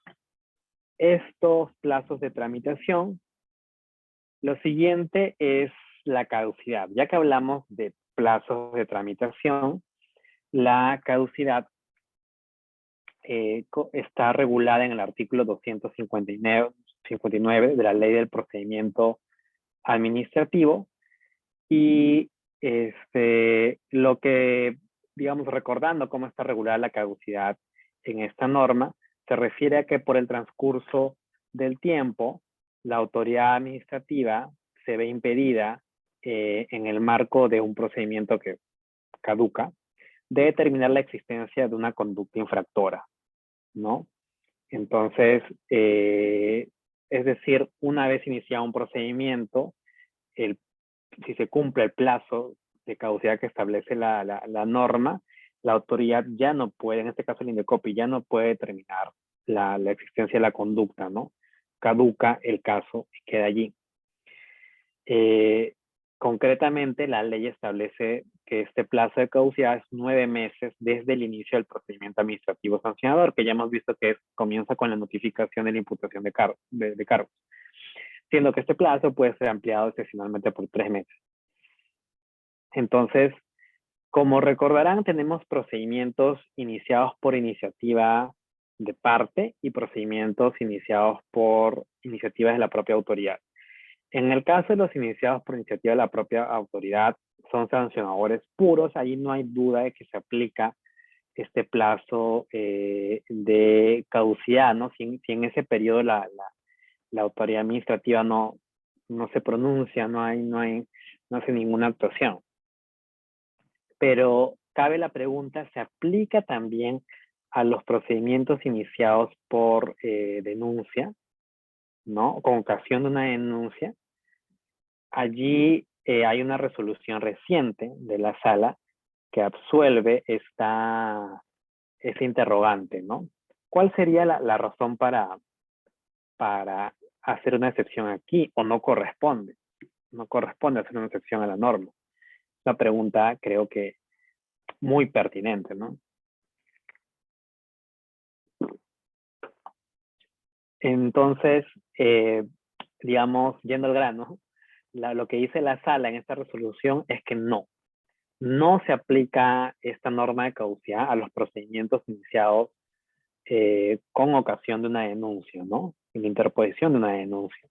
estos plazos de tramitación. Lo siguiente es la caducidad. Ya que hablamos de plazos de tramitación, la caducidad está regulada en el artículo 259 de la Ley del Procedimiento Administrativo y lo que, digamos, recordando cómo está regulada la caducidad en esta norma, se refiere a que por el transcurso del tiempo, la autoridad administrativa se ve impedida en el marco de un procedimiento que caduca, de determinar la existencia de una conducta infractora, ¿no? Entonces, es decir, una vez iniciado un procedimiento, si se cumple el plazo de caducidad que establece la norma, la autoridad ya no puede, en este caso el INDECOPI, ya no puede determinar la existencia de la conducta, ¿no? Caduca el caso y queda allí. Concretamente, la ley establece que este plazo de caducidad es 9 meses desde el inicio del procedimiento administrativo sancionador, que ya hemos visto que comienza con la notificación de la imputación de cargos, siendo que este plazo puede ser ampliado excepcionalmente por 3 meses. Entonces, como recordarán, tenemos procedimientos iniciados por iniciativa de parte y procedimientos iniciados por iniciativas de la propia autoridad. En el caso de los iniciados por iniciativa de la propia autoridad, son sancionadores puros, ahí no hay duda de que se aplica este plazo de caducidad, ¿no? Si en ese periodo la autoridad administrativa no se pronuncia, no hace ninguna actuación. Pero cabe la pregunta, ¿se aplica también a los procedimientos iniciados por denuncia, ¿no? Con ocasión de una denuncia? Allí hay una resolución reciente de la sala que absuelve ese interrogante, ¿no? ¿Cuál sería la razón para hacer una excepción aquí? ¿O no corresponde? No corresponde hacer una excepción a la norma. Una pregunta, creo que muy pertinente, ¿no? Entonces, digamos, yendo al grano, lo que dice la sala en esta resolución es que no se aplica esta norma de caducidad a los procedimientos iniciados con ocasión de una denuncia, ¿no? En la interposición de una denuncia.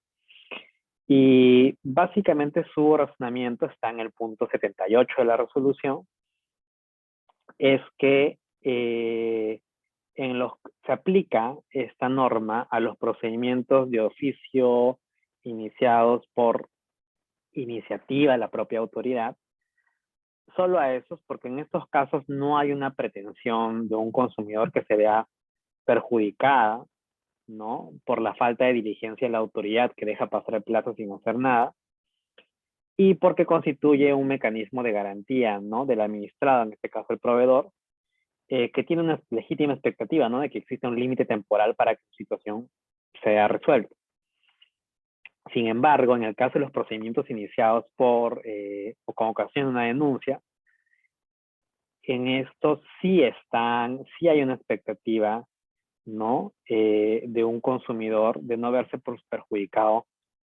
Y básicamente su razonamiento está en el punto 78 de la resolución, es que se aplica esta norma a los procedimientos de oficio iniciados por iniciativa de la propia autoridad, solo a esos, porque en estos casos no hay una pretensión de un consumidor que se vea perjudicada, ¿no? Por la falta de diligencia de la autoridad que deja pasar el plazo sin hacer nada, y porque constituye un mecanismo de garantía, ¿no? Del administrado, en este caso el proveedor, que tiene una legítima expectativa, ¿no? De que exista un límite temporal para que su situación sea resuelta. Sin embargo, en el caso de los procedimientos iniciados o con ocasión de una denuncia, en estos sí hay una expectativa, ¿no? De un consumidor de no verse perjudicado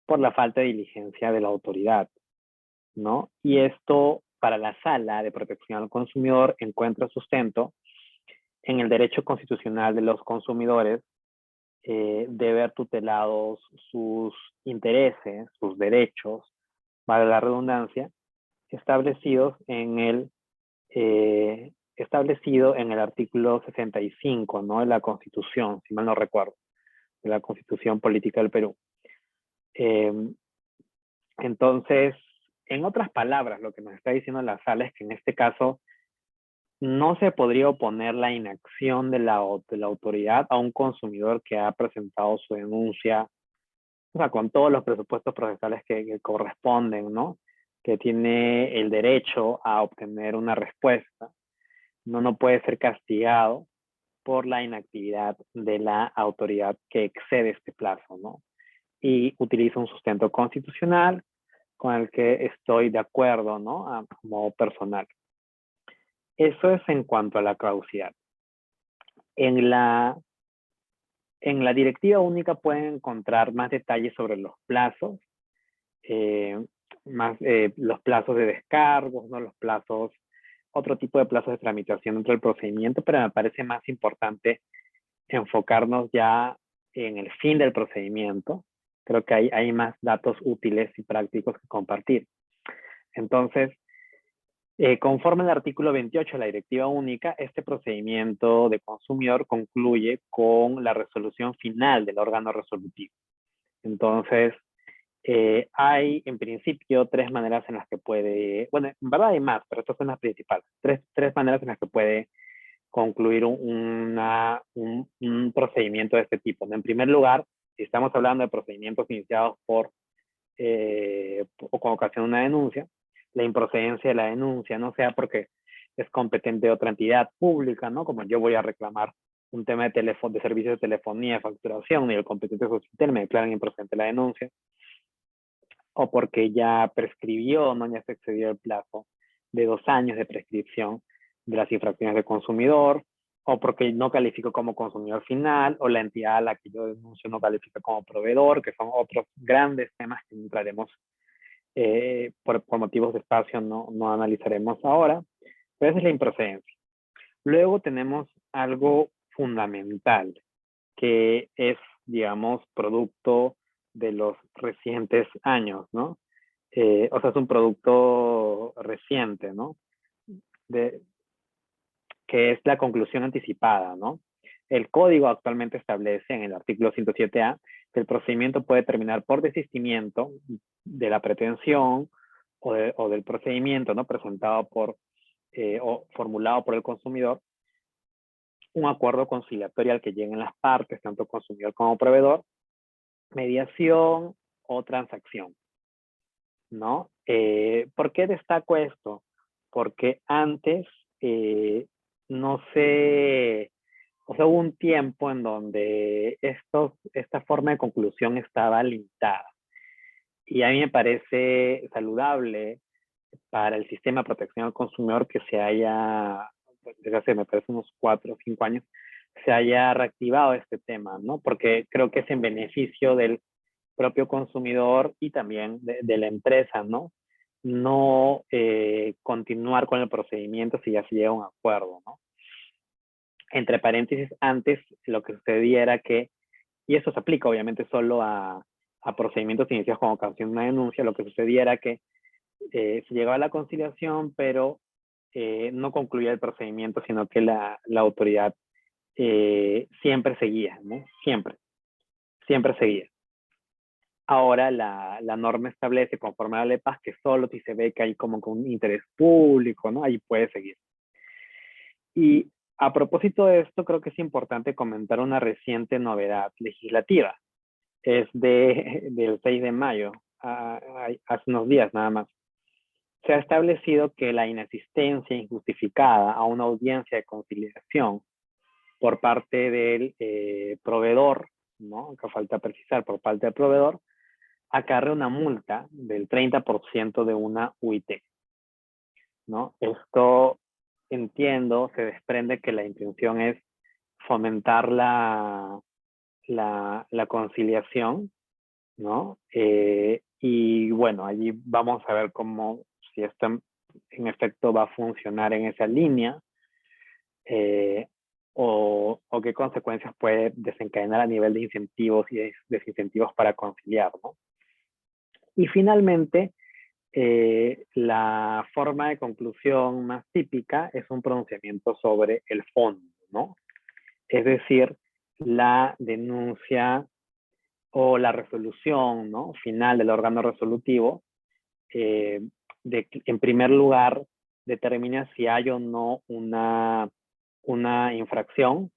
por la falta de diligencia de la autoridad, ¿no? Y esto, para la Sala de Protección al Consumidor, encuentra sustento en el derecho constitucional de los consumidores de ver tutelados sus intereses, sus derechos, vale la redundancia, establecido en el artículo 65, ¿no? De la Constitución, si mal no recuerdo, de la Constitución Política del Perú. Entonces, en otras palabras, lo que nos está diciendo la sala es que en este caso no se podría oponer la inacción de la autoridad a un consumidor que ha presentado su denuncia, o sea, con todos los presupuestos procesales que corresponden, ¿no? Que tiene el derecho a obtener una respuesta. No puede ser castigado por la inactividad de la autoridad que excede este plazo, ¿no? Y utiliza un sustento constitucional con el que estoy de acuerdo, ¿no? A modo personal. Eso es en cuanto a la caducidad. En la directiva única pueden encontrar más detalles sobre los plazos, los plazos de descargos, ¿no? Los plazos, otro tipo de plazos de tramitación dentro del procedimiento, pero me parece más importante enfocarnos ya en el fin del procedimiento. Creo que hay más datos útiles y prácticos que compartir. Entonces, conforme al artículo 28 de la Directiva Única, este procedimiento de consumidor concluye con la resolución final del órgano resolutivo. Entonces, hay en principio tres maneras en las que puede, bueno, en verdad hay más, pero estas son las principales. Tres maneras en las que puede concluir un procedimiento de este tipo, ¿no? En primer lugar, si estamos hablando de procedimientos iniciados por o con ocasión de una denuncia, la improcedencia de la denuncia, no sea porque es competente de otra entidad pública, ¿no? Como yo voy a reclamar un tema de servicios de telefonía, de facturación, y el competente social me declaran improcedente la denuncia, o porque ya prescribió, ¿no? Ya se excedió el plazo de 2 años de prescripción de las infracciones de consumidor, o porque no califico como consumidor final, o la entidad a la que yo denuncio no califica como proveedor, que son otros grandes temas que entraremos por motivos de espacio, no analizaremos ahora. Pero esa es la improcedencia. Luego tenemos algo fundamental, que es, digamos, producto de los recientes años, ¿no? O sea, es un producto reciente, ¿no? Que es la conclusión anticipada, ¿no? El código actualmente establece en el artículo 107A que el procedimiento puede terminar por desistimiento de la pretensión o del procedimiento, ¿no? Presentado o formulado por el consumidor, un acuerdo conciliatorio al que lleguen las partes, tanto consumidor como proveedor, mediación o transacción, ¿no? ¿Por qué destaco esto? Porque antes no sé, o sea, hubo un tiempo en donde esta forma de conclusión estaba limitada. Y a mí me parece saludable para el sistema de protección al consumidor que se haya, desde hace, me parece, unos 4 o 5 años, se haya reactivado este tema, ¿no? Porque creo que es en beneficio del propio consumidor y también de la empresa, ¿no? No continuar con el procedimiento si ya se llega a un acuerdo, ¿no? Entre paréntesis, antes lo que sucedía era que, y eso se aplica obviamente solo a procedimientos iniciados con ocasión de una denuncia, lo que sucedía era que se llegaba a la conciliación, pero no concluía el procedimiento, sino que la autoridad siempre seguía, ¿no? Siempre seguía. Ahora la norma establece, conforme a la ley PAS, que solo si se ve que hay como un interés público, ¿no? Ahí puede seguir. Y a propósito de esto, creo que es importante comentar una reciente novedad legislativa. Es del 6 de mayo, hace unos días nada más. Se ha establecido que la inasistencia injustificada a una audiencia de conciliación por parte del proveedor, ¿no? Que falta precisar, por parte del proveedor, acarrea una multa del 30% de una UIT, ¿no? Esto, entiendo, se desprende que la intención es fomentar la conciliación, ¿no? Y bueno, allí vamos a ver cómo, si esto en efecto va a funcionar en esa línea, o qué consecuencias puede desencadenar a nivel de incentivos y desincentivos para conciliar, ¿no? Y finalmente, la forma de conclusión más típica es un pronunciamiento sobre el fondo, ¿no? Es decir, la denuncia o la resolución, ¿no? Final del órgano resolutivo, en primer lugar, determina si hay o no una infracción,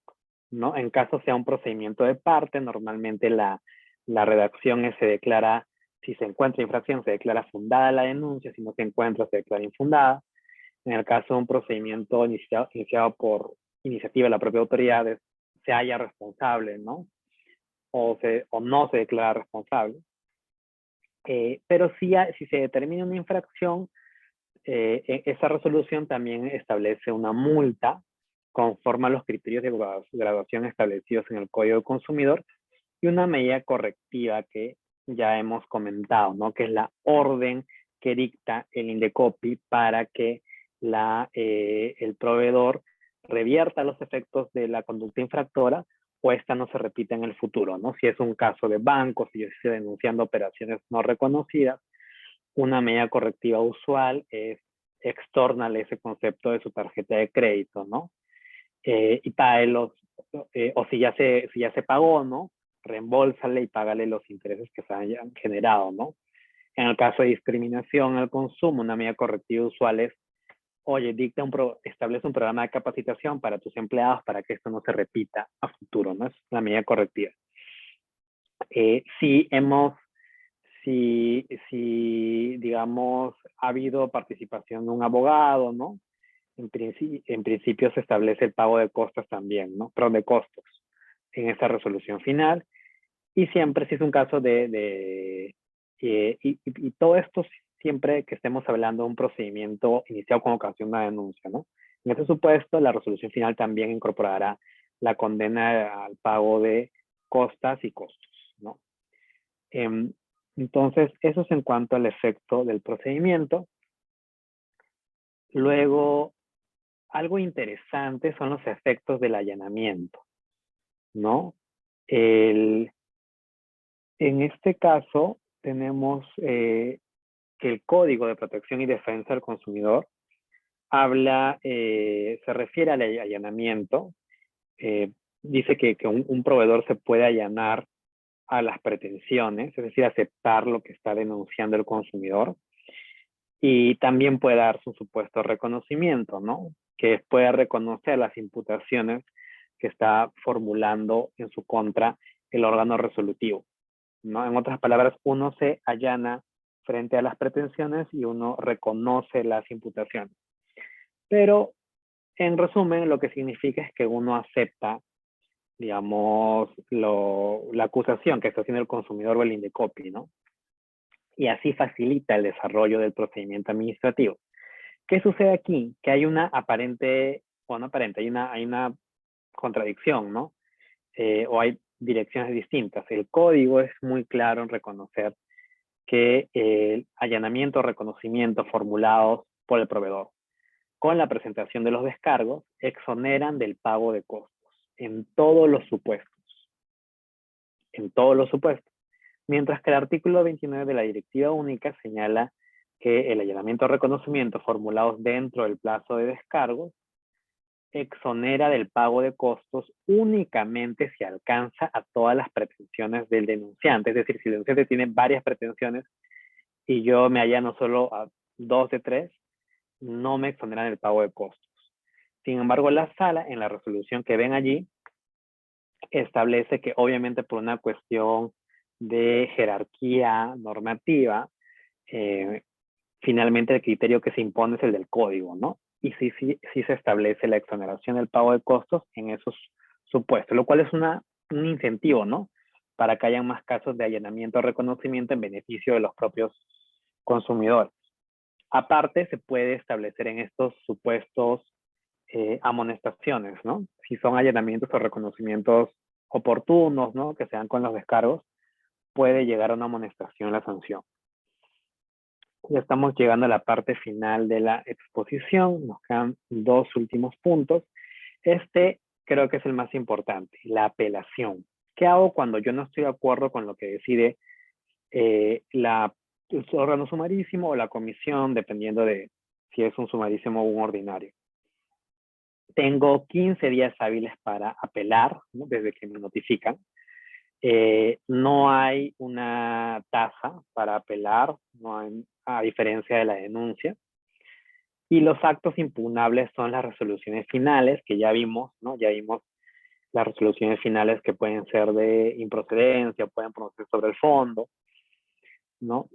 ¿no? En caso sea un procedimiento de parte, normalmente la redacción se declara, si se encuentra infracción, se declara fundada la denuncia, si no se encuentra, se declara infundada. En el caso de un procedimiento iniciado por iniciativa de la propia autoridad, se halla responsable, ¿no? O no se declara responsable. Pero si se determina una infracción, esa resolución también establece una multa conforme a los criterios de graduación establecidos en el Código del Consumidor y una medida correctiva que ya hemos comentado, ¿no? Que es la orden que dicta el Indecopi para que el proveedor revierta los efectos de la conducta infractora o esta no se repita en el futuro, ¿no? Si es un caso de banco, si yo estoy denunciando operaciones no reconocidas, una medida correctiva usual es extórnale ese concepto de su tarjeta de crédito, ¿no? Y págale o si ya se pagó, ¿no? Reembolsale y págale los intereses que se hayan generado, ¿no? En el caso de discriminación al consumo, una medida correctiva usual es, oye, establece un programa de capacitación para tus empleados para que esto no se repita a futuro, ¿no? Es la medida correctiva. Si, digamos, ha habido participación de un abogado, ¿no? En principio se establece el pago de costos también, ¿no? Perdón, de costos en esta resolución final. Y siempre si es un caso y todo esto siempre que estemos hablando de un procedimiento iniciado con ocasión de una denuncia, ¿no? En este supuesto, la resolución final también incorporará la condena al pago de costas y costos, ¿no? Entonces, eso es en cuanto al efecto del procedimiento. Luego, algo interesante son los efectos del allanamiento, ¿no? En este caso, tenemos que el Código de Protección y Defensa del Consumidor se refiere al allanamiento. Dice que un proveedor se puede allanar a las pretensiones, es decir, aceptar lo que está denunciando el consumidor. Y también puede dar su supuesto reconocimiento, ¿no? Que puede reconocer las imputaciones que está formulando en su contra el órgano resolutivo, ¿no? En otras palabras, uno se allana frente a las pretensiones y uno reconoce las imputaciones. Pero, en resumen, lo que significa es que uno acepta, digamos, la acusación que está haciendo el consumidor o el Indecopi, ¿no? Y así facilita el desarrollo del procedimiento administrativo. ¿Qué sucede aquí? Que hay una hay una contradicción, ¿no? O hay direcciones distintas. El código es muy claro en reconocer que el allanamiento o reconocimiento formulados por el proveedor con la presentación de los descargos exoneran del pago de costos en todos los supuestos. En todos los supuestos. Mientras que el artículo 29 de la Directiva Única señala que el allanamiento o reconocimiento formulados dentro del plazo de descargos exonera del pago de costos únicamente si alcanza a todas las pretensiones del denunciante. Es decir, si el denunciante tiene varias pretensiones y yo me allano solo a 2 de 3, no me exoneran el pago de costos. Sin embargo, la sala, en la resolución que ven allí, establece que obviamente por una cuestión de jerarquía normativa, finalmente el criterio que se impone es el del código, ¿no? Y sí se establece la exoneración del pago de costos en esos supuestos, lo cual es un incentivo, ¿no? Para que haya más casos de allanamiento o reconocimiento en beneficio de los propios consumidores. Aparte, se puede establecer en estos supuestos amonestaciones, ¿no? Si son allanamientos o reconocimientos oportunos, ¿no? Que sean con los descargos, puede llegar a una amonestación la sanción. Ya estamos llegando a la parte final de la exposición. Nos quedan 2 últimos puntos. Este creo que es el más importante, la apelación. ¿Qué hago cuando yo no estoy de acuerdo con lo que decide el órgano sumarísimo o la comisión, dependiendo de si es un sumarísimo o un ordinario? Tengo 15 días hábiles para apelar, ¿no? Desde que me notifican. No hay una tasa para apelar, no hay, a diferencia de la denuncia. Y los actos impugnables son las resoluciones finales, que ya vimos, ¿no? Ya vimos las resoluciones finales que pueden ser de improcedencia, pueden pronunciarse sobre el fondo, ¿no?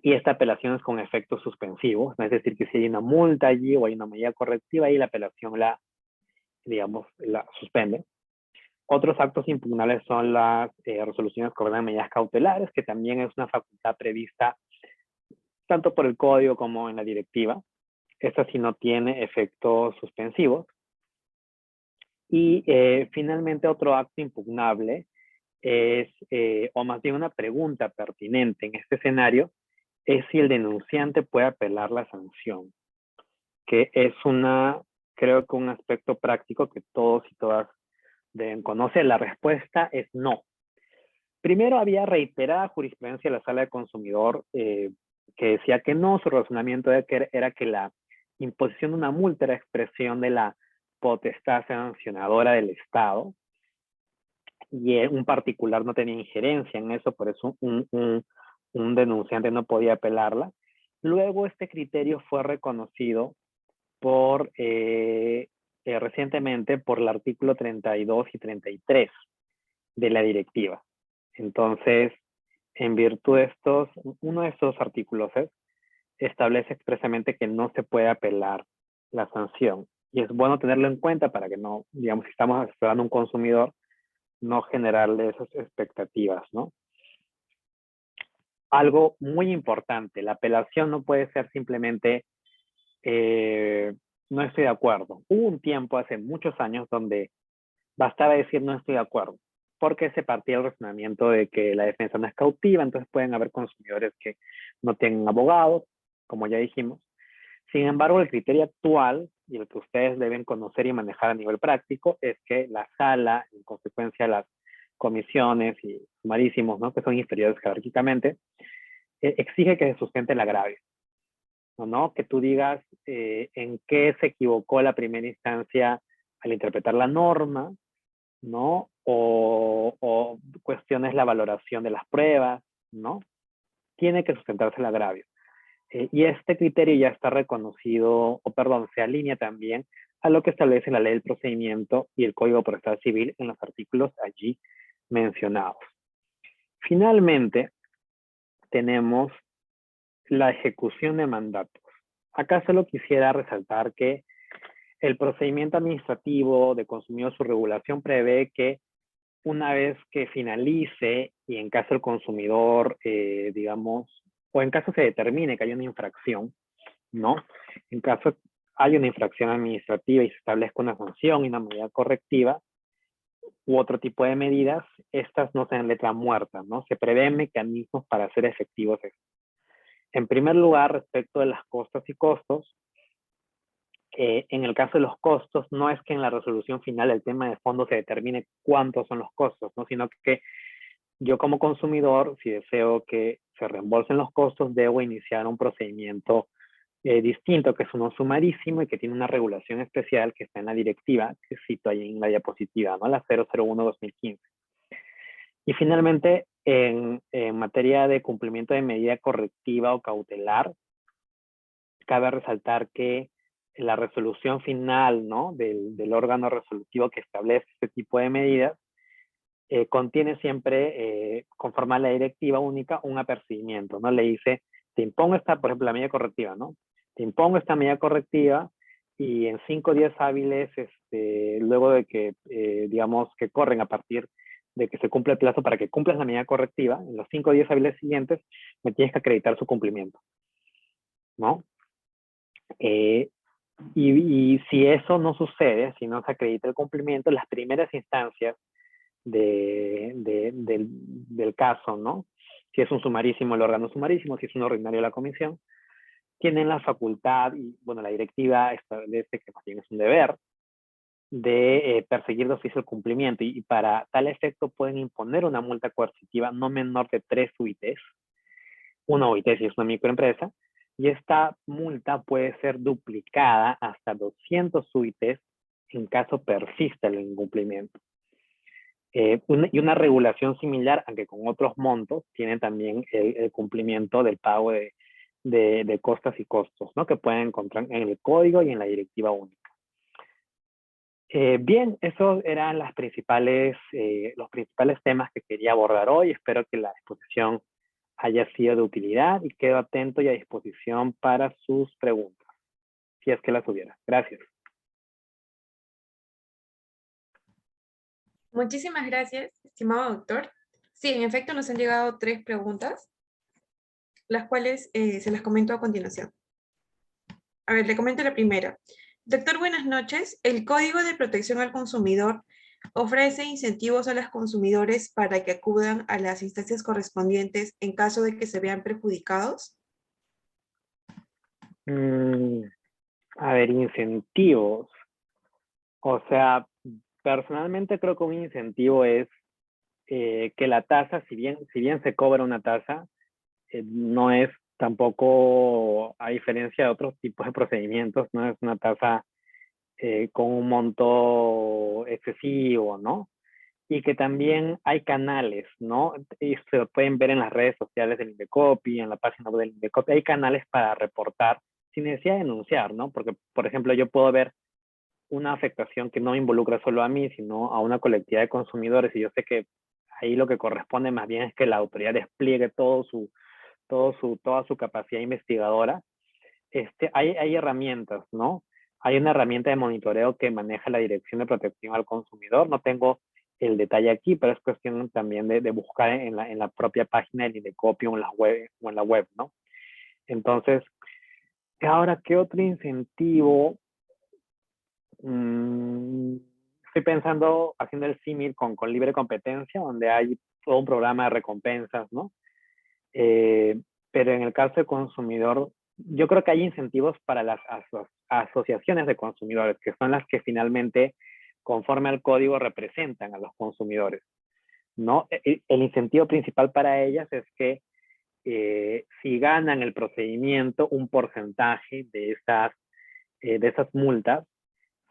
Y esta apelación es con efectos suspensivos, ¿no? Es decir, que si hay una multa allí o hay una medida correctiva, ahí la apelación la, digamos, la suspende. Otros actos impugnables son las resoluciones que ordenan medidas cautelares, que también es una facultad prevista tanto por el código como en la directiva. Esta sí no tiene efectos suspensivos. Y finalmente otro acto impugnable es, o más bien una pregunta pertinente en este escenario, es si el denunciante puede apelar la sanción, que es creo que un aspecto práctico que todos y todas deben conocer. La respuesta es no. Primero había reiterada jurisprudencia de la Sala de Consumidor que decía que no, su razonamiento era que la imposición de una multa era expresión de la potestad sancionadora del Estado y un particular no tenía injerencia en eso, por eso un denunciante no podía apelarla. Luego este criterio fue reconocido por recientemente por el artículo 32 y 33 de la directiva. Entonces, en virtud de uno de estos artículos establece expresamente que no se puede apelar la sanción. Y es bueno tenerlo en cuenta para que no, digamos, si estamos asesorando a un consumidor, no generarle esas expectativas, ¿no? Algo muy importante, la apelación no puede ser simplemente no estoy de acuerdo. Hubo un tiempo hace muchos años donde bastaba decir no estoy de acuerdo, porque se partía el razonamiento de que la defensa no es cautiva, entonces pueden haber consumidores que no tienen abogado, como ya dijimos. Sin embargo, el criterio actual y el que ustedes deben conocer y manejar a nivel práctico es que la sala, en consecuencia las comisiones y sumarísimos, ¿no? Que son inferiores jerárquicamente, exige que se sustente el agravio, ¿no? Que tú digas en qué se equivocó la primera instancia al interpretar la norma, ¿no? O cuestiones la valoración de las pruebas, ¿no? Tiene que sustentarse el agravio. Y este criterio ya está reconocido, o perdón, se alinea también a lo que establece la ley del procedimiento y el Código Procesal Civil en los artículos allí mencionados. Finalmente, tenemos la ejecución de mandatos. Acá solo quisiera resaltar que el procedimiento administrativo de consumidor, su regulación prevé que una vez que finalice y en caso el consumidor, digamos, o en caso se determine que hay una infracción, ¿no? En caso hay una infracción administrativa y se establezca una sanción y una medida correctiva u otro tipo de medidas, estas no sean letra muerta, ¿no? Se prevén mecanismos para hacer efectivos esto. En primer lugar, respecto de las costas y costos, en el caso de los costos, no es que en la resolución final el tema de fondo se determine cuántos son los costos, ¿no? Sino que yo como consumidor, si deseo que se reembolsen los costos, debo iniciar un procedimiento distinto, que es uno sumarísimo y que tiene una regulación especial que está en la directiva, que cito ahí en la diapositiva, ¿no? La 001-2015. Y finalmente, en materia de cumplimiento de medida correctiva o cautelar, cabe resaltar que la resolución final, ¿no? del órgano resolutivo que establece este tipo de medidas contiene siempre, conforme a la directiva única, un apercibimiento, ¿no? Le dice, te impongo esta, por ejemplo, la medida correctiva, ¿no? Te impongo esta medida correctiva y en 5 días hábiles, luego de que, digamos, que corren a partir de que se cumple el plazo para que cumplas la medida correctiva, en los 5 días hábiles siguientes, me tienes que acreditar su cumplimiento, ¿no? Y si eso no sucede, si no se acredita el cumplimiento, las primeras instancias del caso, ¿no? Si es un sumarísimo, el órgano sumarísimo, si es un ordinario, la comisión, tienen la facultad, y bueno, la directiva establece que más bien es un deber, de perseguir de oficio el cumplimiento, y para tal efecto pueden imponer una multa coercitiva no menor de 3 UITs, una UIT si es una microempresa, y esta multa puede ser duplicada hasta 200 UITs en caso persista el incumplimiento. Y una regulación similar, aunque con otros montos, tiene también el cumplimiento del pago de de costas y costos, ¿no? Que pueden encontrar en el código y en la directiva única. Bien, esos eran los principales temas que quería abordar hoy. Espero que la exposición haya sido de utilidad y quedo atento y a disposición para sus preguntas, si es que las hubiera. Gracias. Muchísimas gracias, estimado doctor. Sí, en efecto nos han llegado 3 preguntas, las cuales se las comento a continuación. A ver, le comento la primera. Doctor, buenas noches. El Código de Protección al Consumidor ofrece incentivos a los consumidores para que acudan a las instancias correspondientes en caso de que se vean perjudicados. A ver, incentivos. O sea, personalmente creo que un incentivo es que la tasa, si bien se cobra una tasa, no es tampoco, a diferencia de otros tipos de procedimientos, no es una tasa con un monto excesivo, ¿no? Y que también hay canales, ¿no? Y se lo pueden ver en las redes sociales del Indecopi, en la página web del Indecopi, hay canales para reportar sin necesidad de denunciar, ¿no? Porque, por ejemplo, yo puedo ver una afectación que no involucra solo a mí, sino a una colectividad de consumidores, y yo sé que ahí lo que corresponde más bien es que la autoridad despliegue toda su capacidad investigadora. Hay herramientas, ¿no? Hay una herramienta de monitoreo que maneja la Dirección de Protección al Consumidor. No tengo el detalle aquí, pero es cuestión también de buscar en la propia página del Indecopi o en la web, ¿no? Entonces, ahora, ¿qué otro incentivo? Estoy pensando, haciendo el símil con libre competencia, donde hay todo un programa de recompensas, ¿no? Pero en el caso del consumidor, yo creo que hay incentivos para las asociaciones de consumidores, que son las que finalmente, conforme al código, representan a los consumidores, ¿no? El incentivo principal para ellas es que si ganan el procedimiento, un porcentaje de esas multas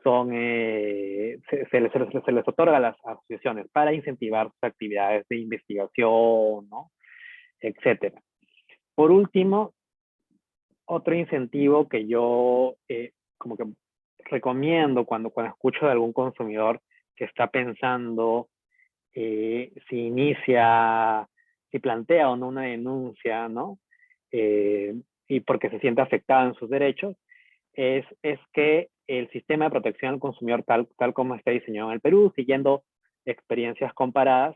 se les otorga a las asociaciones para incentivar sus actividades de investigación, ¿no? Etcétera. Por último, otro incentivo que yo como que recomiendo cuando escucho de algún consumidor que está pensando si plantea o no una denuncia, ¿no? Y porque se siente afectado en sus derechos, es que el sistema de protección al consumidor tal como está diseñado en el Perú, siguiendo experiencias comparadas,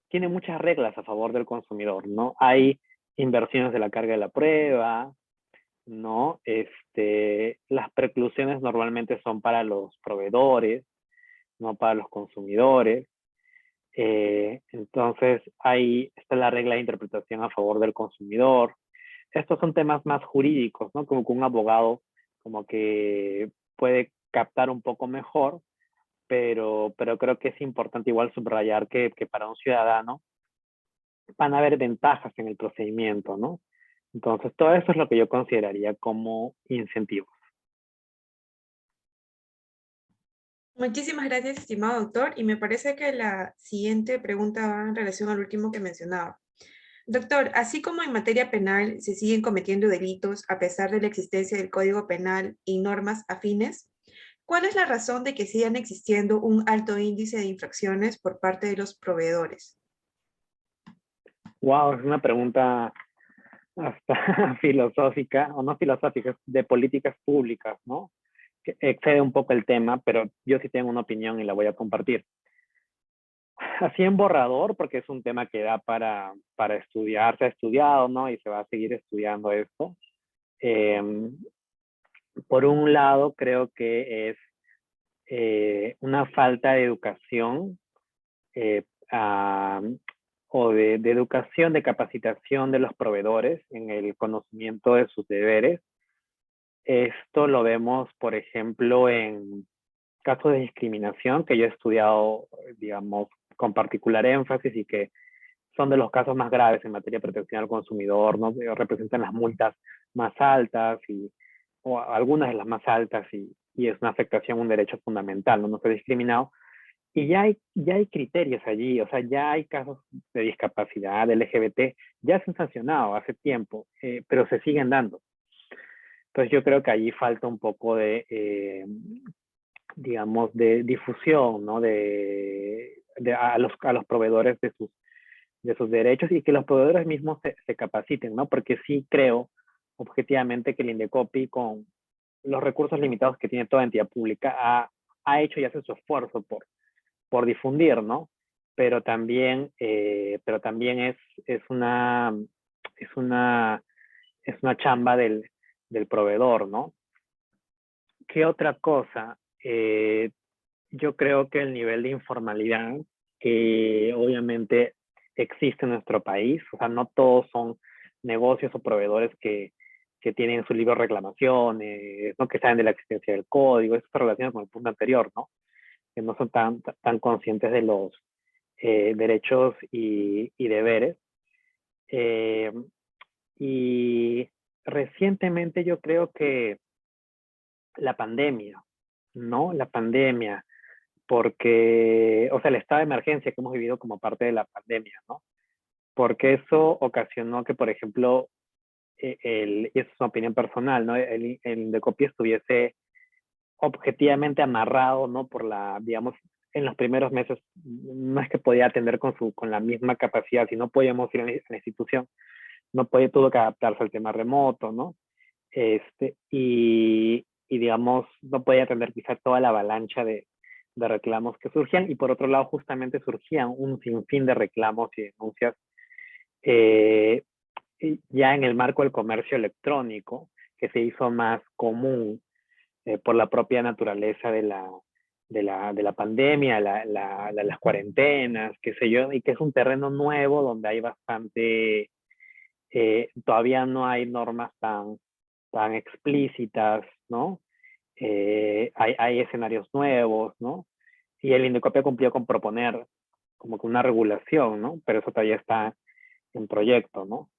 tiene muchas reglas a favor del consumidor, ¿no? Hay inversiones de la carga de la prueba, ¿no? Las preclusiones normalmente son para los proveedores, no para los consumidores. Entonces, ahí está la regla de interpretación a favor del consumidor. Estos son temas más jurídicos, ¿no? Como que un abogado como que puede captar un poco mejor, pero creo que es importante igual subrayar que para un ciudadano van a haber ventajas en el procedimiento, ¿no? Entonces, todo eso es lo que yo consideraría como incentivos. Muchísimas gracias, estimado doctor, y me parece que la siguiente pregunta va en relación al último que mencionaba. Doctor, así como en materia penal se siguen cometiendo delitos a pesar de la existencia del Código Penal y normas afines, ¿cuál es la razón de que sigan existiendo un alto índice de infracciones por parte de los proveedores? Wow, es una pregunta hasta filosófica, o no filosófica, de políticas públicas, ¿no? Que excede un poco el tema, pero yo sí tengo una opinión y la voy a compartir. Así en borrador, porque es un tema que da para estudiar, se ha estudiado, ¿no? Y se va a seguir estudiando esto. Por un lado, creo que es una falta de educación o de educación, de capacitación de los proveedores en el conocimiento de sus deberes. Esto lo vemos, por ejemplo, en casos de discriminación que yo he estudiado, digamos, con particular énfasis y que son de los casos más graves en materia de protección al consumidor, ¿no? Representan las multas más altas o algunas de las más altas y es una afectación a un derecho fundamental, ¿no? No ser discriminado. ya hay criterios allí, o sea, ya hay casos de discapacidad, de LGBT, ya se han sancionado hace tiempo, pero se siguen dando. Entonces yo creo que allí falta un poco de, digamos, de difusión, ¿no? A los proveedores de sus derechos y que los proveedores mismos se capaciten, ¿no? Porque sí creo objetivamente que el Indecopi, con los recursos limitados que tiene toda entidad pública, ha hecho y hace su esfuerzo por difundir, ¿no? Pero también es una, es una, es una chamba del proveedor, ¿no? ¿Qué otra cosa? Yo creo que el nivel de informalidad que obviamente existe en nuestro país, o sea, no todos son negocios o proveedores que tienen su libro de reclamaciones, ¿no? Que saben de la existencia del código, eso se relaciona con el punto anterior, ¿no? Que no son tan conscientes de los derechos y deberes. Eh, y recientemente yo creo que la pandemia, ¿no? La pandemia, porque, o sea, el estado de emergencia que hemos vivido como parte de la pandemia, ¿no? Porque eso ocasionó que, por ejemplo, y eso es una opinión personal, ¿no? El Indecopi estuviese objetivamente amarrado, ¿no? Por digamos, en los primeros meses, no es que podía atender con la misma capacidad, si no podíamos ir a la institución, tuvo que adaptarse al tema remoto, ¿no? Y digamos, no podía atender quizá toda la avalancha de reclamos que surgían, y por otro lado, justamente surgían un sinfín de reclamos y denuncias eh, ya en el marco del comercio electrónico, que se hizo más común por la propia naturaleza de la pandemia, las cuarentenas, qué sé yo, y que es un terreno nuevo donde hay bastante, todavía no hay normas tan explícitas, ¿no? Hay escenarios nuevos, ¿no? Y el Indecopi cumplió con proponer como que una regulación, ¿no? Pero eso todavía está en proyecto, ¿no?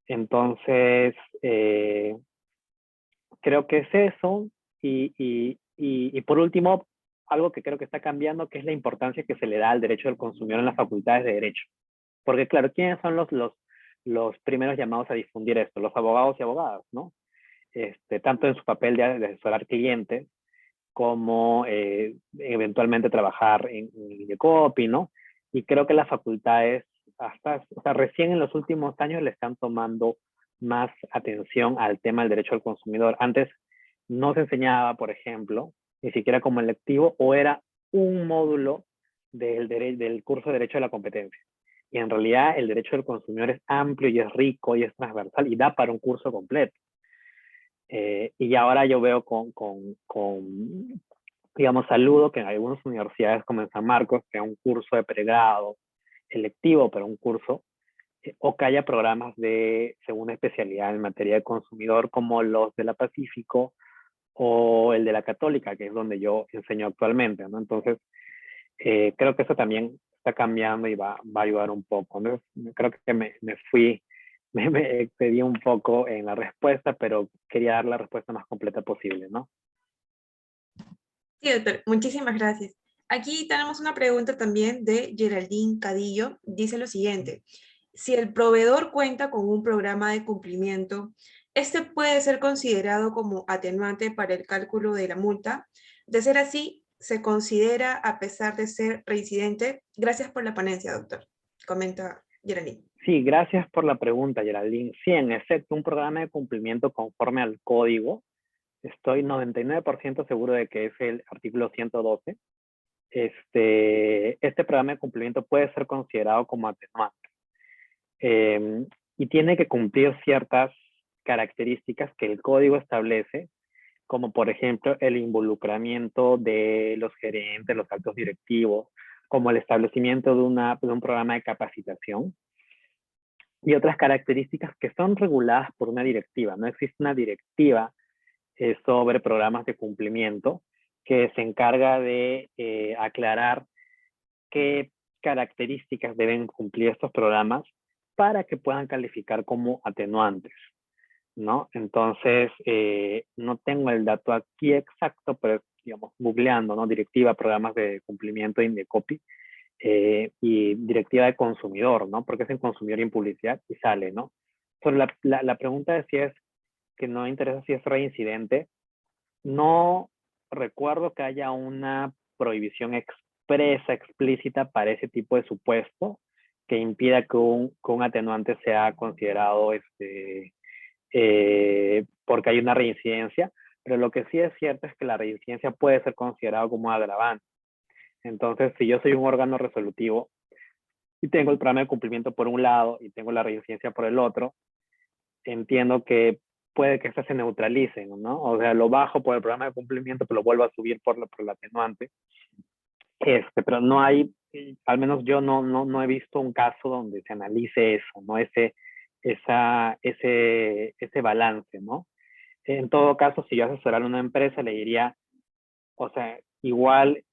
Entonces, creo que es eso. Y por último, algo que creo que está cambiando, que es la importancia que se le da al derecho del consumidor en las facultades de derecho. Porque claro, ¿quiénes son los primeros llamados a difundir esto? Los abogados y abogadas, ¿no? Tanto en su papel de asesorar clientes, como eventualmente trabajar en Indecopi, ¿no? Y creo que las facultades, o sea, recién en los últimos años le están tomando más atención al tema del derecho al consumidor. Antes no se enseñaba, por ejemplo, ni siquiera como electivo, o era un módulo del curso de Derecho de la Competencia. Y en realidad el derecho del consumidor es amplio y es rico y es transversal y da para un curso completo. Y ahora yo veo digamos, saludo que en algunas universidades como en San Marcos, que hay un curso de pregrado electivo, pero un curso, o que haya programas de segunda especialidad en materia de consumidor, como los de la Pacífico o el de la Católica, que es donde yo enseño actualmente, ¿no? Entonces, creo que eso también está cambiando y va a ayudar un poco, ¿no? Creo que me fui, me excedí un poco en la respuesta, pero quería dar la respuesta más completa posible, ¿no? Sí, doctor, muchísimas gracias. Aquí tenemos una pregunta también de Geraldine Cadillo. Dice lo siguiente: si el proveedor cuenta con un programa de cumplimiento, ¿este puede ser considerado como atenuante para el cálculo de la multa? De ser así, ¿se considera a pesar de ser reincidente? Gracias por la ponencia, doctor. Comenta Geraldine. Sí, gracias por la pregunta, Geraldine. Sí, en efecto, un programa de cumplimiento conforme al código, estoy 99% seguro de que es el artículo 112. Este programa de cumplimiento puede ser considerado como atenuante. Y tiene que cumplir ciertas características que el código establece, como por ejemplo el involucramiento de los gerentes, los altos directivos, como el establecimiento de un programa de capacitación y otras características que son reguladas por una directiva. No existe una directiva sobre programas de cumplimiento que se encarga de aclarar qué características deben cumplir estos programas para que puedan calificar como atenuantes, ¿no? Entonces, no tengo el dato aquí exacto, pero digamos, googleando, ¿no? Directiva, programas de cumplimiento de Indecopi, y directiva de consumidor, ¿no? Porque es en consumidor y en publicidad y sale, ¿no? Sobre la pregunta de si es que no interesa si es reincidente, no recuerdo que haya una prohibición expresa, explícita para ese tipo de supuesto que impida que un atenuante sea considerado porque hay una reincidencia, pero lo que sí es cierto es que la reincidencia puede ser considerado como agravante. Entonces, si yo soy un órgano resolutivo y tengo el programa de cumplimiento por un lado y tengo la reincidencia por el otro, entiendo que puede que estas se neutralicen, ¿no? O sea, lo bajo por el programa de cumplimiento, pero lo vuelvo a subir por el atenuante. Pero no hay, al menos yo no he visto un caso donde se analice eso, ¿no? Ese balance, ¿no? En todo caso, si yo asesorara a una empresa, le diría, o sea, igual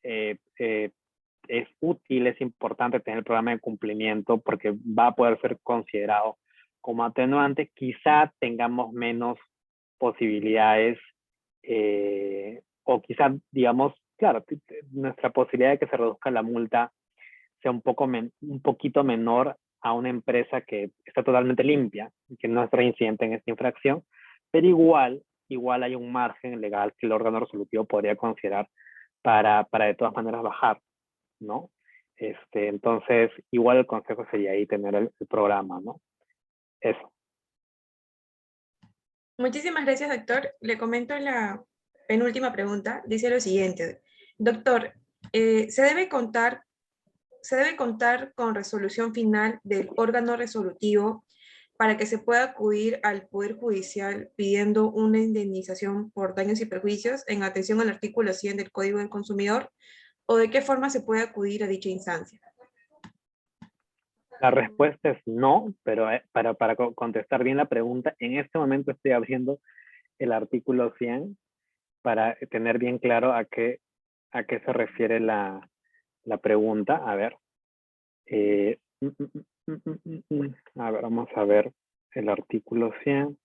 es útil, es importante tener el programa de cumplimiento porque va a poder ser considerado como atenuante. Quizá tengamos menos posibilidades o quizá, digamos, claro, nuestra posibilidad de que se reduzca la multa sea un poquito menor a una empresa que está totalmente limpia, que no es reincidente en esta infracción, pero igual hay un margen legal que el órgano resolutivo podría considerar para de todas maneras bajar, ¿no? Entonces, igual el consejo sería ahí tener el programa, ¿no? Eso. Muchísimas gracias, doctor. Le comento la penúltima pregunta. Dice lo siguiente. Doctor, ¿se debe contar con resolución final del órgano resolutivo para que se pueda acudir al Poder Judicial pidiendo una indemnización por daños y perjuicios en atención al artículo 100 del Código del Consumidor? ¿O de qué forma se puede acudir a dicha instancia? La respuesta es no, pero para contestar bien la pregunta, en este momento estoy abriendo el artículo 100 para tener bien claro a qué se refiere la pregunta. A ver. A ver, vamos a ver el artículo 100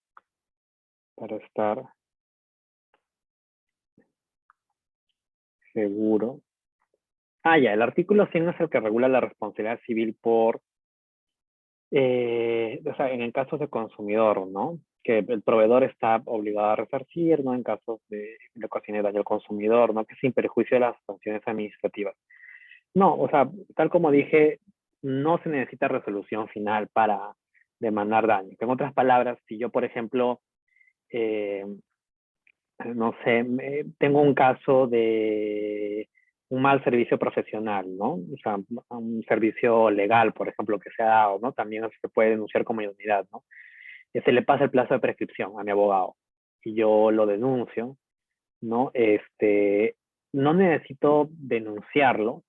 para estar seguro. Ya, el artículo 100 es el que regula la responsabilidad civil por, o sea, en casos de consumidor, ¿no? Que el proveedor está obligado a resarcir, ¿no? En casos de ocasione daño al consumidor, ¿no? Que sin perjuicio de las sanciones administrativas. No, o sea, tal como dije, no se necesita resolución final para demandar daño. En otras palabras, si yo, por ejemplo, no sé, tengo un caso de un mal servicio profesional, ¿no? O sea, un servicio legal, por ejemplo, que se ha dado, ¿no? También se puede denunciar como inmunidad, ¿no? Se le pasa el plazo de prescripción a mi abogado y yo lo denuncio, ¿no? No necesito denunciarlo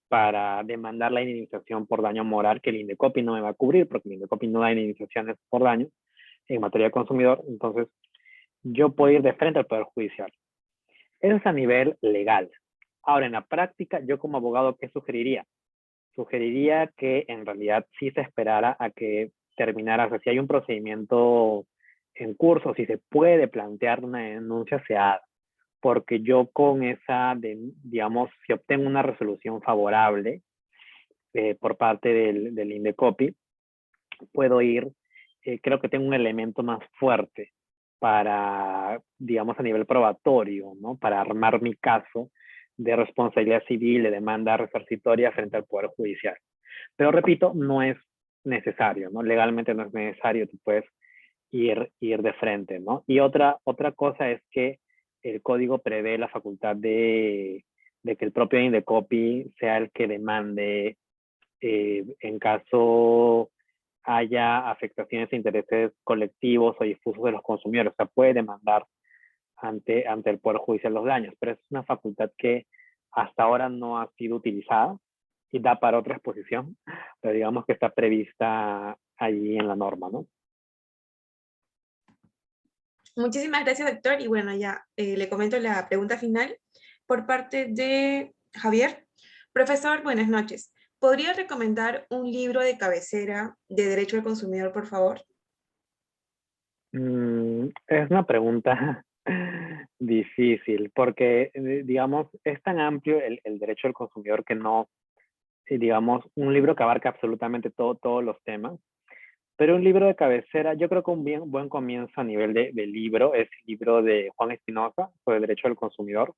para demandar la indemnización por daño moral que el Indecopi no me va a cubrir, porque el Indecopi no da indemnizaciones por daño en materia de consumidor. Entonces, yo puedo ir de frente al Poder Judicial. Eso es a nivel legal. Ahora, en la práctica, yo como abogado, ¿qué sugeriría? Sugeriría que en realidad sí se esperara a que terminara, o sea, si hay un procedimiento en curso, si se puede plantear una denuncia, se haga. Porque yo con esa, digamos, si obtengo una resolución favorable por parte del Indecopi, puedo ir, creo que tengo un elemento más fuerte para, digamos, a nivel probatorio, ¿no? Para armar mi caso de responsabilidad civil, de demanda resarcitoria frente al Poder Judicial. Pero repito, no es necesario, ¿no? Legalmente no es necesario, tú puedes ir de frente, ¿no? Y otra cosa es que el código prevé la facultad de que el propio Indecopi sea el que demande en caso haya afectaciones de intereses colectivos o difusos de los consumidores. O sea, puede demandar ante el Poder Judicial los daños, pero es una facultad que hasta ahora no ha sido utilizada y da para otra exposición, pero digamos que está prevista allí en la norma, ¿no? Muchísimas gracias, doctor. Y bueno, ya le comento la pregunta final por parte de Javier. Profesor, buenas noches. ¿Podría recomendar un libro de cabecera de Derecho al Consumidor, por favor? Es una pregunta Difícil, porque, digamos, es tan amplio el derecho del consumidor que no, digamos, un libro que abarca absolutamente todos los temas, pero un libro de cabecera, yo creo que un buen comienzo a nivel de libro es el libro de Juan Espinosa sobre el derecho del consumidor.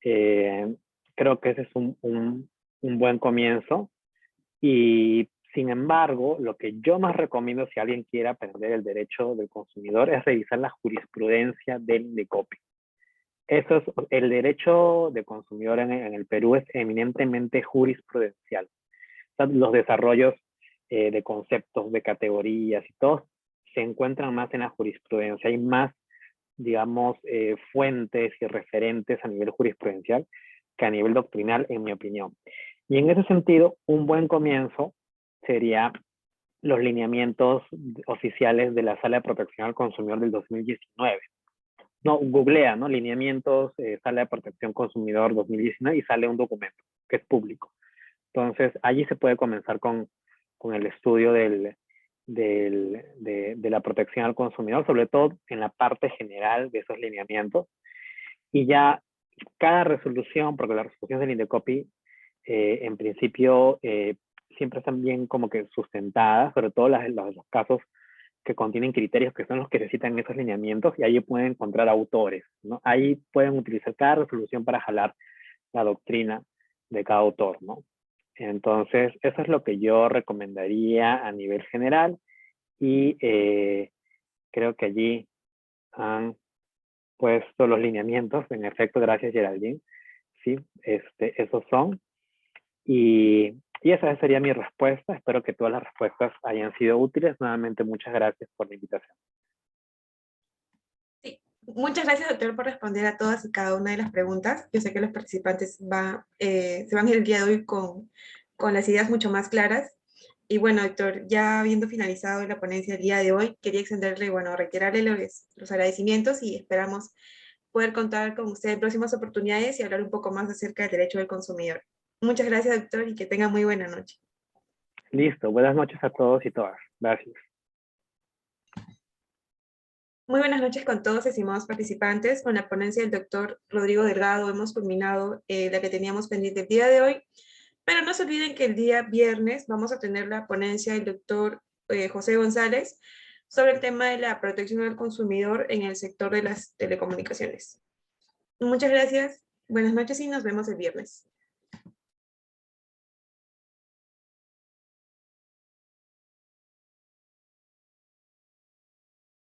Eh, Creo que ese es un buen comienzo. Y sin embargo, lo que yo más recomiendo si alguien quiere aprender el derecho del consumidor es revisar la jurisprudencia del INDECOPI. Eso es, el derecho de consumidor en el Perú es eminentemente jurisprudencial. O sea, los desarrollos de conceptos, de categorías y todos se encuentran más en la jurisprudencia. Hay más, digamos, fuentes y referentes a nivel jurisprudencial que a nivel doctrinal, en mi opinión. Y en ese sentido, un buen comienzo sería los lineamientos oficiales de la Sala de Protección al Consumidor del 2019. No, googlea, ¿no? Lineamientos, Sala de Protección Consumidor 2019 y sale un documento que es público. Entonces, allí se puede comenzar con el estudio de la protección al consumidor, sobre todo en la parte general de esos lineamientos. Y ya cada resolución, porque las resoluciones del INDECOPI, en principio, siempre están bien como que sustentadas, sobre todo los casos que contienen criterios que son los que necesitan esos lineamientos, y ahí pueden encontrar autores, ¿no? Ahí pueden utilizar cada resolución para jalar la doctrina de cada autor, ¿no? Entonces, eso es lo que yo recomendaría a nivel general, y creo que allí han puesto los lineamientos, en efecto, gracias Geraldine, sí, esos son, y esa sería mi respuesta. Espero que todas las respuestas hayan sido útiles. Nuevamente, muchas gracias por la invitación. Sí. Muchas gracias, doctor, por responder a todas y cada una de las preguntas. Yo sé que los participantes se van a ir el día de hoy con las ideas mucho más claras. Y bueno, doctor, ya habiendo finalizado la ponencia el día de hoy, quería extenderle, bueno, reiterarle los agradecimientos y esperamos poder contar con usted en próximas oportunidades y hablar un poco más acerca del derecho del consumidor. Muchas gracias, doctor, y que tenga muy buena noche. Listo. Buenas noches a todos y todas. Gracias. Muy buenas noches con todos, estimados participantes. Con la ponencia del doctor Rodrigo Delgado hemos culminado la que teníamos pendiente el día de hoy, pero no se olviden que el día viernes vamos a tener la ponencia del doctor José González sobre el tema de la protección al consumidor en el sector de las telecomunicaciones. Muchas gracias, buenas noches y nos vemos el viernes.